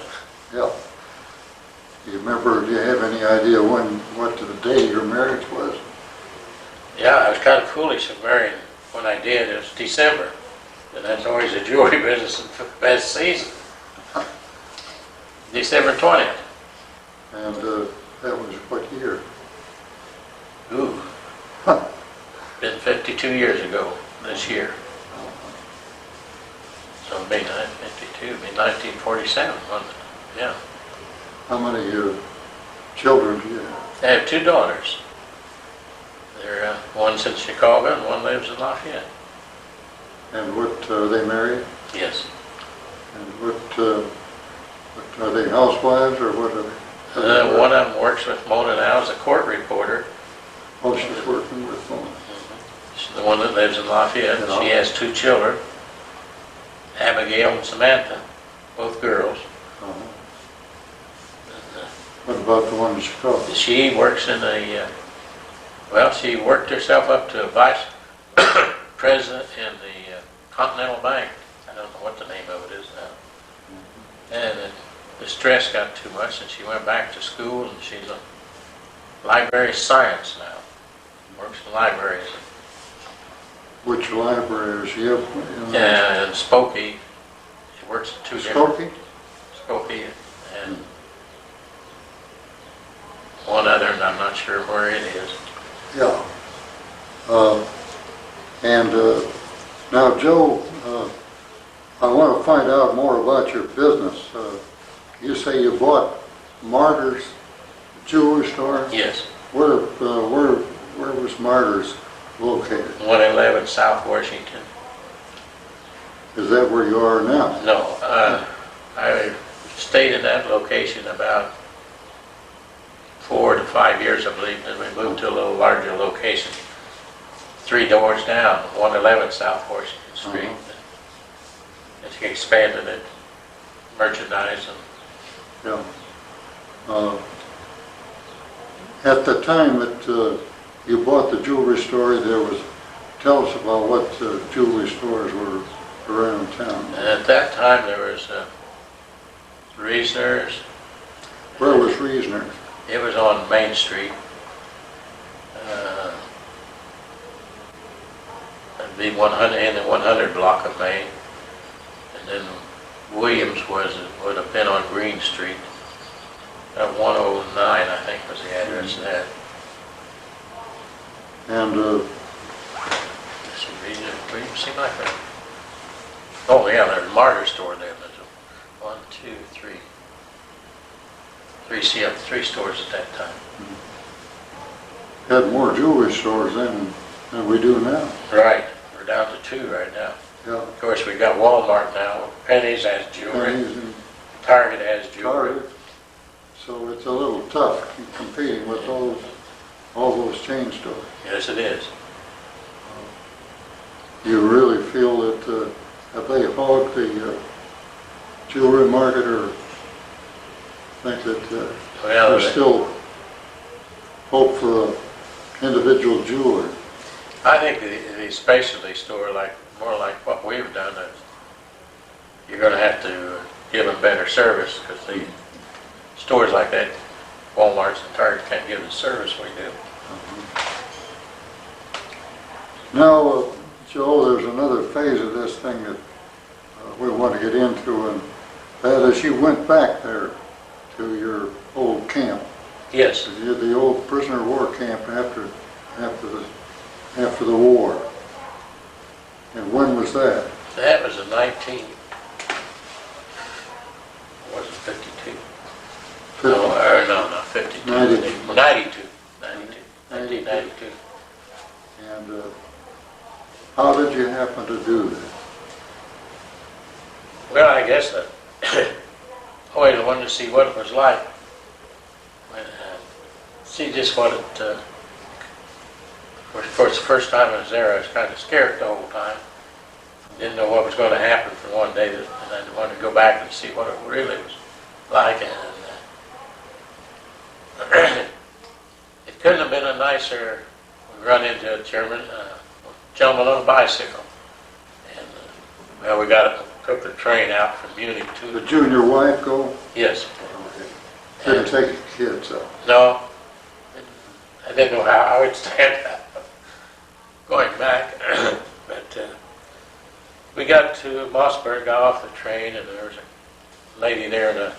A: Yeah. Do you have any idea what the day your marriage was?
B: Yeah, I was kind of foolish of marrying when I did. It was December. And that's always a jewelry business best season. December 20th.
A: And that was what year?
B: Ooh. Been 52 years ago this year. So it'd be 952, it'd be 1947, wasn't it? Yeah.
A: How many children do you have?
B: I have two daughters. They're one's in Chicago and one lives in Lafayette.
A: And what, are they married?
B: Yes.
A: And what are they, housewives or what are they?
B: One of them works with Mona now as a court reporter.
A: Oh, she's working with Mona.
B: She's the one that lives in Lafayette. And she has two children, Abigail and Samantha, both girls.
A: Uh-huh. What about the one in Chicago?
B: She works in she worked herself up to a vice president in the Continental Bank. I don't know what the name of it is now. And the stress got too much, and she went back to school, and she's a library science now. Works in libraries.
A: Which library is she up in?
B: In Spokane. She works at two different...
A: Spokane?
B: Spokane. And one other, and I'm not sure where it is.
A: Yeah. Now, Joe, I want to find out more about your business. You say you bought Martyr's jewelry store?
B: Yes.
A: Where was Martyr's located?
B: 111 South Washington.
A: Is that where you are now?
B: No, I stayed in that location about 4 to 5 years, I believe, and we moved to a little larger location, 3 doors down, 111 South Washington Street. And she expanded it, merchandise, and
A: Yeah. At the time that you bought the jewelry store, tell us about what jewelry stores were around town.
B: and at that time there was Reasoner's.
A: Where was Reasoner's?
B: It was on Main Street. It'd be 100 in the 100 block of Main, and then Williams would have been on Green Street. 109, I think, was the address of that.
A: And
B: Williams seemed like that. Oh yeah, there's a Martyr store there. There's 1, 2, 3. Three stores at that time.
A: had more jewelry stores then than we do now.
B: Right. We're down to 2 right now.
A: Yeah.
B: Of course, we got Walmart now. Penny's has jewelry.
A: Penny's and
B: Target has jewelry.
A: Target. So it's a little tough competing with all those chain stores.
B: Yes, it is.
A: You really feel that have they hogged the jewelry market, or think that
B: Well,
A: there's still hope for individual jeweler?
B: I think the specialty store, more like what we've done, is you're going to have to give them better service, because the stores like that, Walmart's and Target, can't give the service we do.
A: Now, Joe, there's another phase of this thing that we want to get into, and that is you went back there to your old camp.
B: Yes.
A: The old prisoner of war camp after the war. And when was that?
B: That was in 52. No, not 52.
A: 92.
B: 1992.
A: And how did you happen to do that?
B: Well, I guess I always wanted to see what it was like. See just what it, of course, the first time I was there, I was kind of scared the whole time. Didn't know what was going to happen from one day, and I wanted to go back and see what it really was like. And it couldn't have been a nicer run into a gentleman on a bicycle. And, well, we took the train out from Munich to...
A: Did you and your wife go?
B: Yes.
A: Didn't take your kids out?
B: No. I didn't know how I would stand up going back. But we got to Mossberg, got off the train, and there was a lady there in a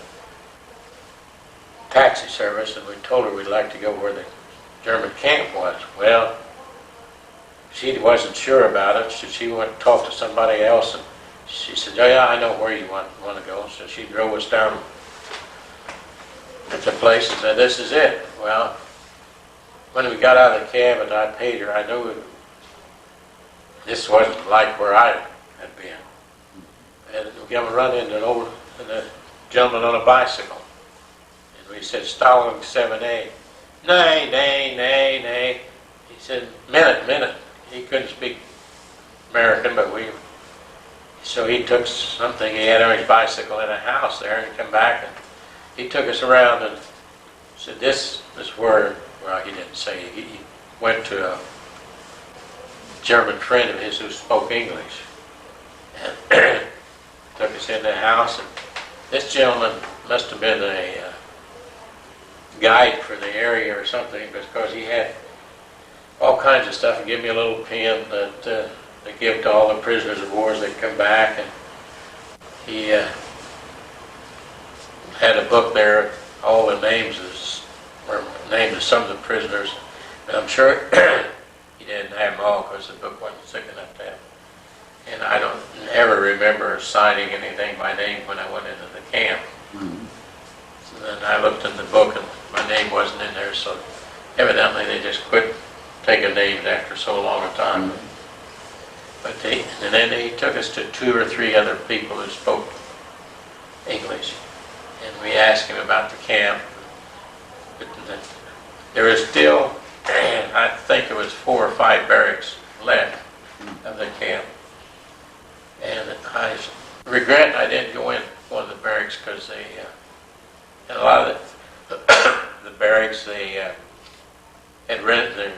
B: taxi service, and we told her we'd like to go where the German camp was. Well, she wasn't sure about it, so she went to talk to somebody else, and she said, "Oh yeah, I know where you want to go." So she drove us down at the place and said, "This is it." Well, when we got out of the cab and I paid her, I knew this wasn't like where I had been. And we got to run into a gentleman on a bicycle. And we said, "Stalling 7A. Nay, nay, nay, nay." He said, minute. He couldn't speak American, but so he took something he had on his bicycle in a house there, and come back, and he took us around and said, "This is where," well, he didn't say, he went to a German friend of his who spoke English, and took us in the house, and this gentleman must have been a guide for the area or something, because he had all kinds of stuff. He gave me a little pin that they give to all the prisoners of war as they come back, and he had a book there, all the names of names of some of the prisoners, but I'm sure he didn't have them all because the book wasn't thick enough to have. And I don't ever remember signing anything by name when I went into the camp.
A: Mhm.
B: So then I looked in the book and my name wasn't in there, so evidently they just quit taking names after so long a time. But and then they took us to 2 or 3 other people who spoke English. And we asked him about the camp. But there was still, I think it was 4 or 5 barracks left of the camp. And I regret I didn't go in one of the barracks because they, and a lot of the barracks, they had rented, the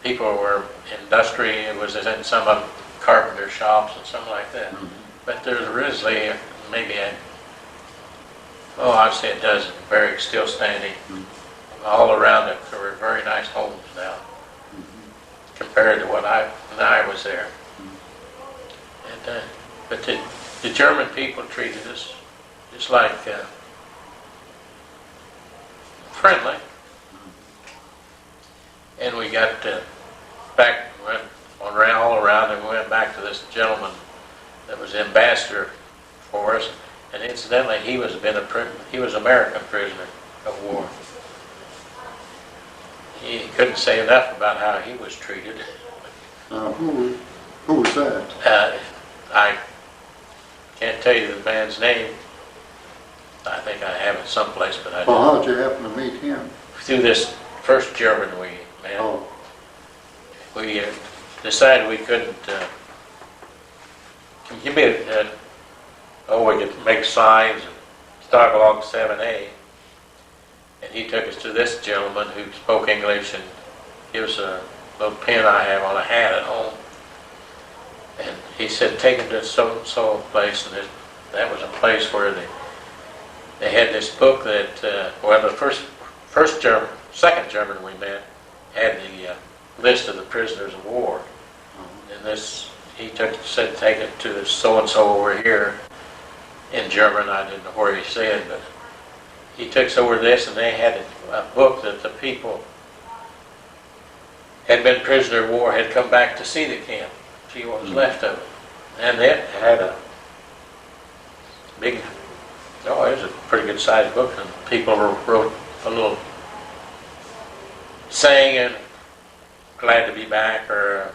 B: people were industrial, it was in some of them carpenter shops and something like that.
A: Mhm.
B: But there's originally maybe I'd say a dozen barracks still standing. All around it. There were very nice homes now compared to when I was there. And, but the German people treated us just like friendly. And we got back, went all around, and we went back to this gentleman that was ambassador for us. And incidentally, he was American prisoner of war. He couldn't say enough about how he was treated.
A: Who was that?
B: I can't tell you the man's name. I think I have it someplace, but I
A: Well,
B: don't.
A: how did you happen to meet him?
B: Through this first German we met,
A: Oh,
B: we decided we couldn't. We could make signs and stock log 7A. And he took us to this gentleman who spoke English and gave us a little pin I have on a hat at home. And he said, take him to so-and-so place. And that was a place where they had this book that, the second German we met had the list of the prisoners of war. And he said, take it to so-and-so over here. In German, I didn't know where he said, but he took us over this, and they had a book that the people had been prisoner of war, had come back to see the camp, see what was left of it. And it had a big, it was a pretty good sized book, and people wrote a little saying, and glad to be back, or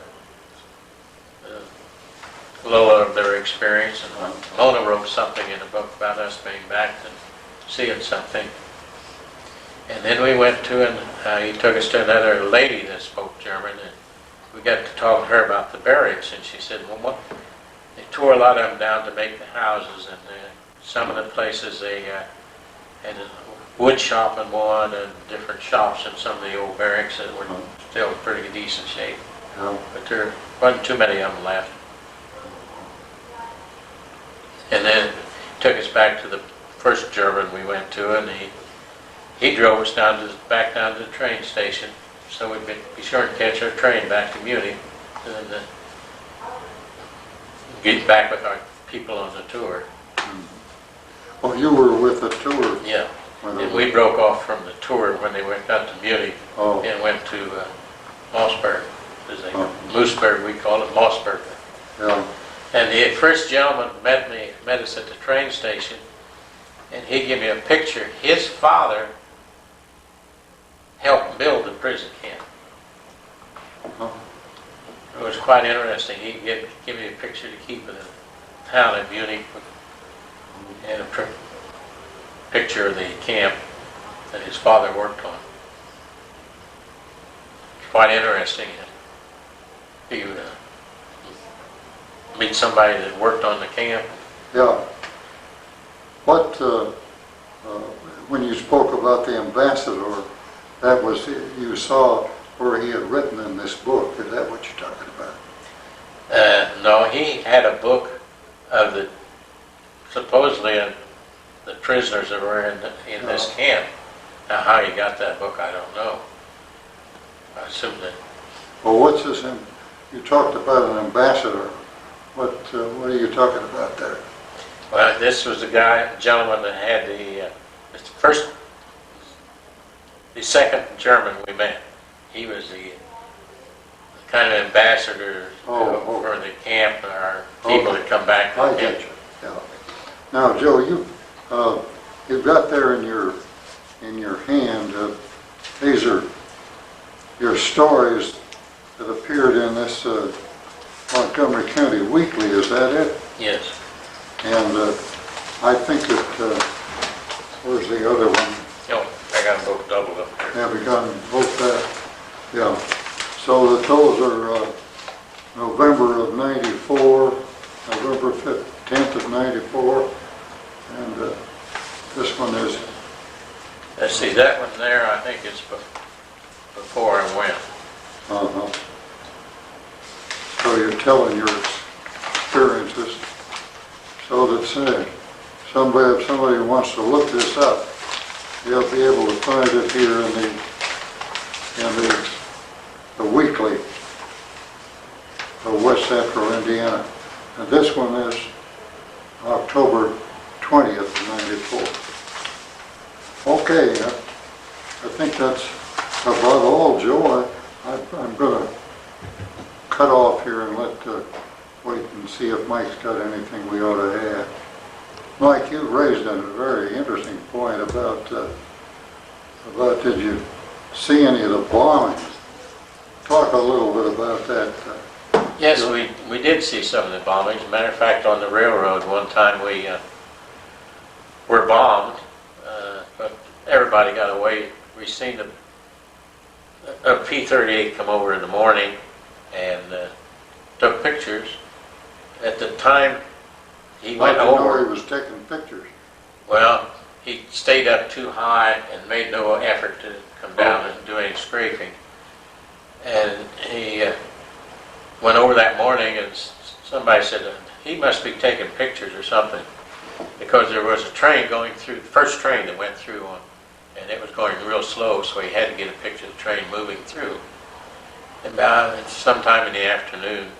B: a little of their experience. And Mona wrote something in the book about us being back and seeing something. And then we went to, he took us to another lady that spoke German, and we got to talk to her about the barracks, and she said, well, they tore a lot of them down to make the houses, and some of the places they had a wood shop in one, and different shops in some of the old barracks that were still in pretty decent shape. But there wasn't too many of them left. And then took us back to the first German we went to, and he drove us back down to the train station, so we'd be sure to catch our train back to Munich, and then get back with our people on the tour.
A: Oh, you were with the tour?
B: Yeah, and we broke off from the tour when they went out to Munich and went to Mossberg. Moosberg, we call it Mossberg.
A: Yeah.
B: And the first gentleman met us at the train station, and he gave me a picture. His father helped build the prison camp. It was quite interesting. He gave me a picture to keep in the town of Munich, and a picture of the camp that his father worked on. Quite interesting. You meet somebody that worked on the camp.
A: Yeah. What, when you spoke about the ambassador, that was, you saw where he had written in this book. Is that what you're talking about?
B: No, he had a book of supposedly the prisoners that were in this camp. Now, how he got that book, I don't know. I assume that.
A: Well, what's this? You talked about an ambassador. What are you talking about there?
B: Well, this was the gentleman that had the the second German we met. He was the kind of ambassador for the camp, our people that come back from
A: I
B: camp.
A: get you. Yeah. Now, Joe, you've got there in your hand. These are your stories that appeared in this Montgomery County Weekly. Is that it?
B: Yes.
A: And I think that where's the other one?
B: Oh, I got them both doubled up there.
A: Have we gotten both that? Yeah. So that those are November of '94, November 10th of '94, and this one is.
B: Let's see, that one there, I think it's before I went.
A: Uh-huh. So you're telling your experiences. So that if somebody wants to look this up, they'll be able to find it here in the weekly of West Central Indiana. And this one is October 20th of '94. Okay, I think that's about all, Joe. I'm going to cut off here and wait and see if Mike's got anything we ought to add. Mike, you raised a very interesting point about did you see any of the bombings? Talk a little bit about that.
B: Yes, we did see some of the bombings. As a matter of fact, on the railroad one time we were bombed, but everybody got away. We seen a P-38 come over in the morning and took pictures. At the time he went over,
A: he was taking pictures.
B: Well, he stayed up too high and made no effort to come down and do any scraping. And he went over that morning, and somebody said he must be taking pictures or something, because there was a train going through, the first train that went through on, and it was going real slow, so he had to get a picture of the train moving through. And sometime in the afternoon,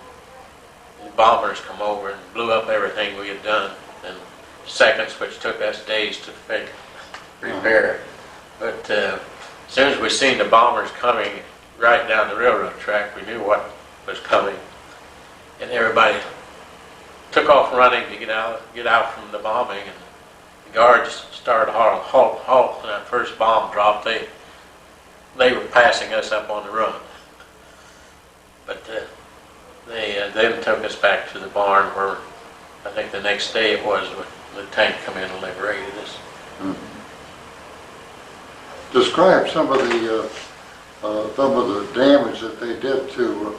B: the bombers come over and blew up everything we had done in seconds, which took us days to repair. But as soon as we seen the bombers coming right down the railroad track, we knew what was coming, and everybody took off running to get out from the bombing, and the guards started halt, and that first bomb dropped. They were passing us up on the run, but they then took us back to the barn, where I think the next day it was when the tank come in and liberated us.
A: Mm-hmm. Describe some of the damage that they did to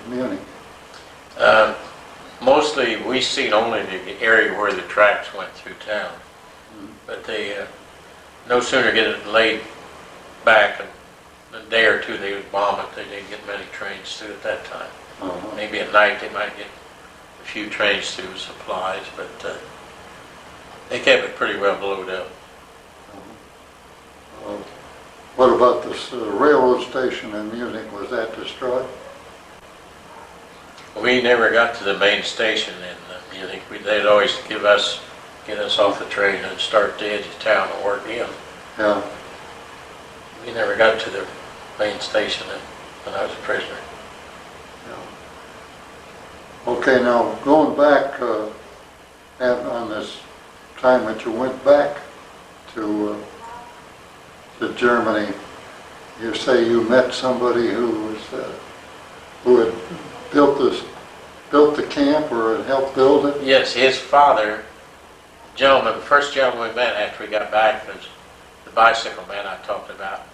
A: Munich.
B: Mostly we seen only the area where the tracks went through town, but they no sooner get it laid back, and a day or two they would bomb it. They didn't get many trains through at that time.
A: Uh-huh.
B: Maybe at night they might get a few trains through with supplies, but they kept it pretty well blowed up.
A: What about this railroad station in Munich? Was that destroyed?
B: We never got to the main station in Munich. They'd always get us off the train and start the edge of town and work in.
A: Yeah.
B: We never got to the main station when I was a prisoner.
A: Yeah. Okay, now going back on this time that you went back to Germany, you say you met somebody who had built the camp, or had helped build it?
B: Yes, his father, the first gentleman we met after we got back was the bicycle man I talked about.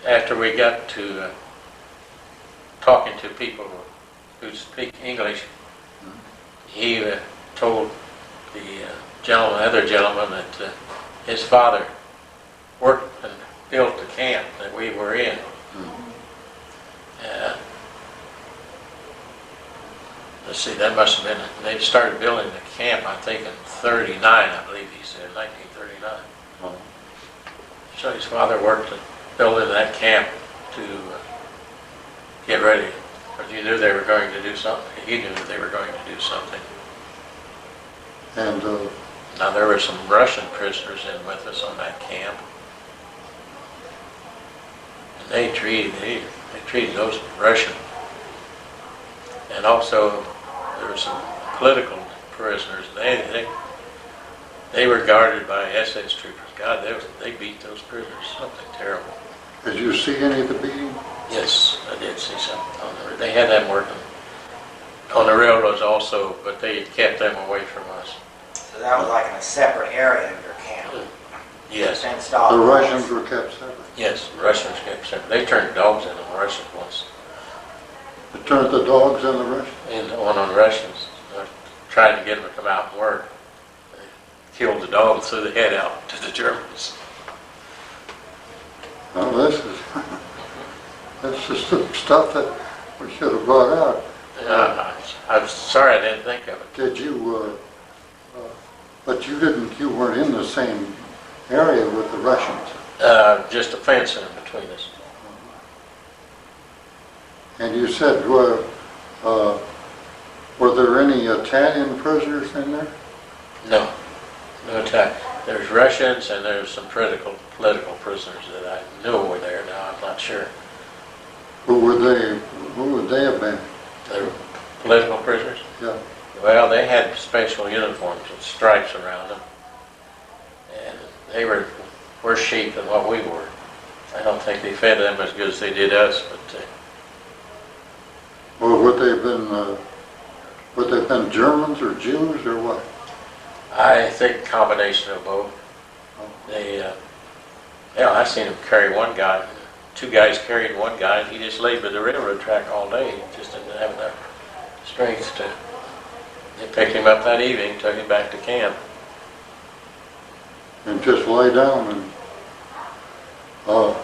B: After we got to talking to people who speak English, he told the other gentleman that his father worked and built the camp that we were in. Let's see, that must have been, they started building the camp, I think, in 39, I believe he said, 1939.
A: Oh.
B: So his father worked at building that camp to get ready, because he knew they were going to do something. He knew that they were going to do something.
A: And
B: now there were some Russian prisoners in with us on that camp. They treated those Russian. And also, there were some political prisoners. They were guarded by SS troopers. God, they beat those prisoners. Something terrible.
A: Did you see any of the beating?
B: Yes, I did see some on the. They had them working on the railroads also, but they kept them away from us.
C: So that was like in a separate area of your camp?
B: Yes.
C: Fenced off.
A: The Russians were kept separate.
B: Yes, the Russians kept separate. They turned dogs in on the Russians once.
A: They turned the dogs in the Russians?
B: On the Russians. Tried to get them to come out and work. They killed the dog and threw the head out to the Germans.
A: Now that's just the stuff that we should have brought out.
B: I'm sorry I didn't think of it.
A: Did you, but you weren't in the same area with the Russians?
B: Just a fence in between us.
A: And you said, were there any Italian prisoners in there?
B: No attack. There's Russians and there's some political prisoners that I knew were there. Now I'm not sure.
A: Who would they have been?
B: They were political prisoners.
A: Yeah.
B: Well, they had special uniforms with stripes around them, and they were worse shape than what we were. I don't think they fed them as good as they did us, but.
A: Well, would they have been Germans or Jews or what?
B: I think a combination of both. I seen them carry one guy. Two guys carried one guy, and he just laid by the railroad track all day. He just didn't have enough strength to. They picked him up that evening, took him back to camp.
A: And just lay down and,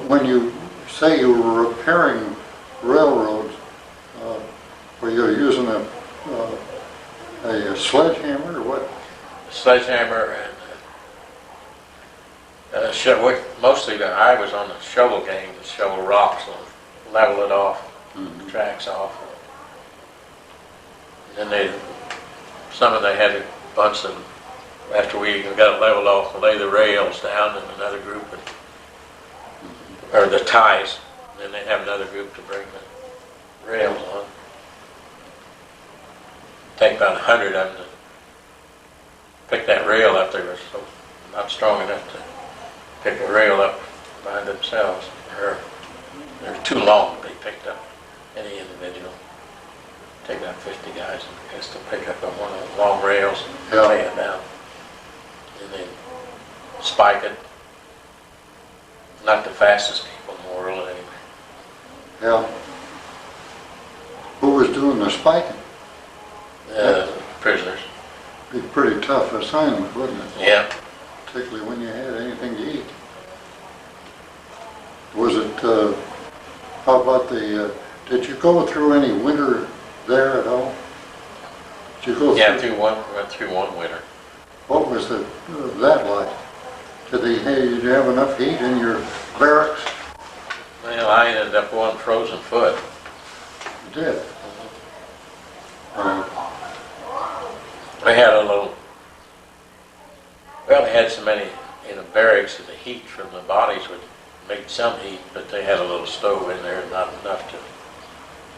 A: when you say you were repairing railroads, were you using a sledgehammer or what?
B: Sledgehammer and mostly I was on the shovel game to shovel rocks and level it off, the tracks off. And then some of they had a bunch of them. After we got it leveled off, lay the rails down, and another group, or the ties. And then they have another group to bring the rails on. Take about 100 of them to pick that rail up. They were so not strong enough to pick a rail up by themselves. They're too long to be picked up, any individual. Take about 50 guys and has to pick up on one of the long rails and lay it down. And then spike it. Not the fastest people in the world anyway.
A: Yeah. Who was doing the spiking?
B: Prisoners.
A: Be a pretty tough assignment, wouldn't it?
B: Yeah.
A: Particularly when you had anything to eat. Was it, how about did you go through any winter there at all? Did you go
B: went through one winter.
A: What was that like? Did you have enough heat in your barracks?
B: Well, I ended up going frozen foot.
A: You did?
B: They had they had so many in the barracks that the heat from the bodies would make some heat, but they had a little stove in there, not enough to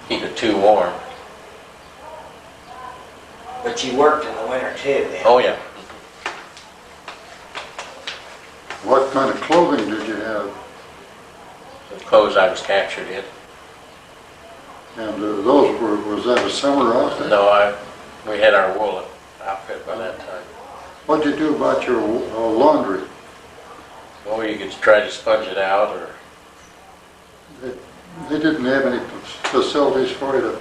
B: keep it too warm.
C: But you worked in the winter too then?
B: Oh yeah.
A: What kind of clothing did you have?
B: The clothes I was captured in.
A: And was that a summer outfit?
B: No, we had our wool outfit by that time.
A: What'd you do about your laundry?
B: Well, you could try to sponge it out, or
A: They didn't have any facilities for you to...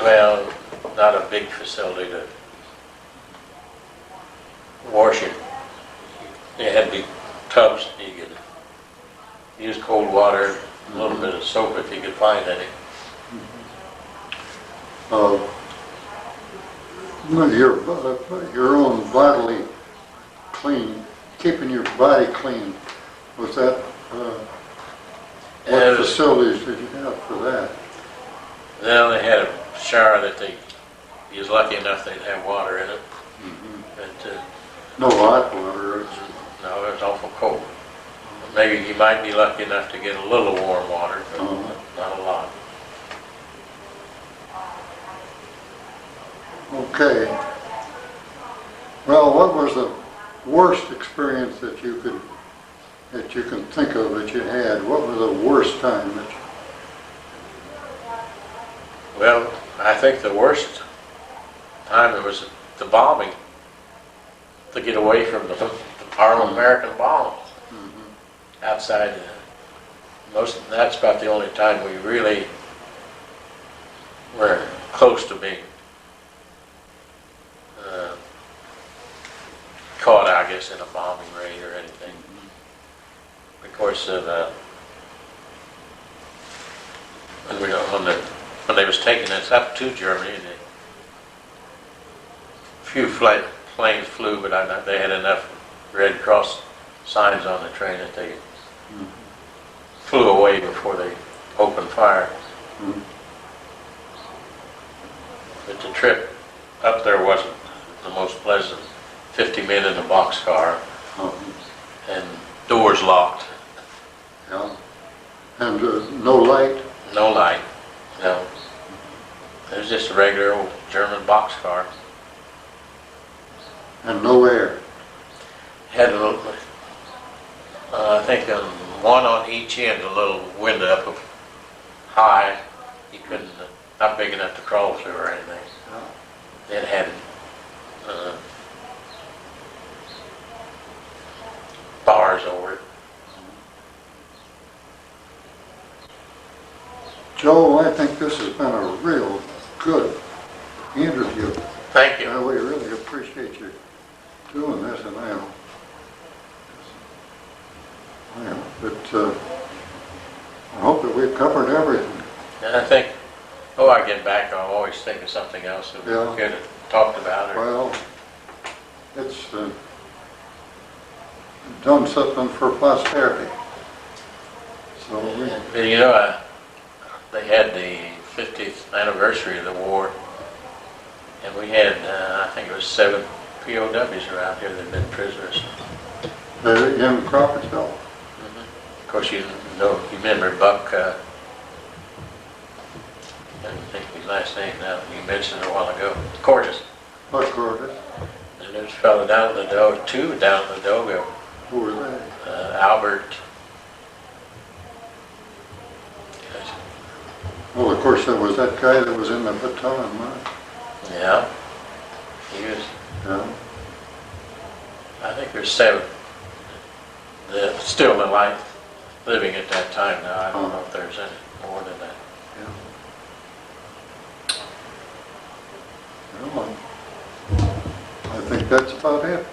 B: well, not a big facility to wash it. It had big tubs. You could use cold water, a little bit of soap if you could find any.
A: Your own bodily clean, keeping your body clean, was that, what facilities did you have for that?
B: Well, they had a shower that he was lucky enough they'd have water in it. But
A: No hot water?
B: no, it was awful cold. maybe you might be lucky enough to get a little warm water, but not a lot.
A: Okay. Well, what was the worst experience that you can think of that you had? What was the worst time that you...
B: Well, I think the worst time it was the bombing, to get away from the Harlem American bombs outside. That's about the only time we really were close to being caught, I guess, in a bombing raid or anything. Of course, when they was taking us up to Germany, a few planes flew, but they had enough Red Cross signs on the train that they flew away before they opened fire. But the trip up there wasn't the most pleasant. 50 men in a boxcar, and doors locked.
A: Yeah. And no light?
B: No light, no. It was just a regular old German boxcar.
A: And no air?
B: Had a little, I think one on each end, a little window up high. You couldn't, not big enough to crawl through or anything. It had bars over it.
A: Joe, I think this has been a real good interview.
B: Thank you.
A: We really appreciate you doing this, and I hope that we've covered everything.
B: And I think, I get back, I'll always think of something else that we could have talked about.
A: Well, it's done something for posterity. So
B: they had the 50th anniversary of the war, and we had, I think it was 7 POWs around here that had been prisoners.
A: In Crawfordsville?
B: Of course, you remember Buck, I don't think his last name now, you mentioned it a while ago, Cordes.
A: Buck Cordes.
B: And there's a fellow down at the two down at the Dogo.
A: Who were they?
B: Albert.
A: Well, of course, there was that guy that was in the baton, huh?
B: Yeah. He was,
A: Yeah.
B: I think there's 7 that still in life living at that time now. I don't know if there's any more than that.
A: Yeah. Well, I think that's about it.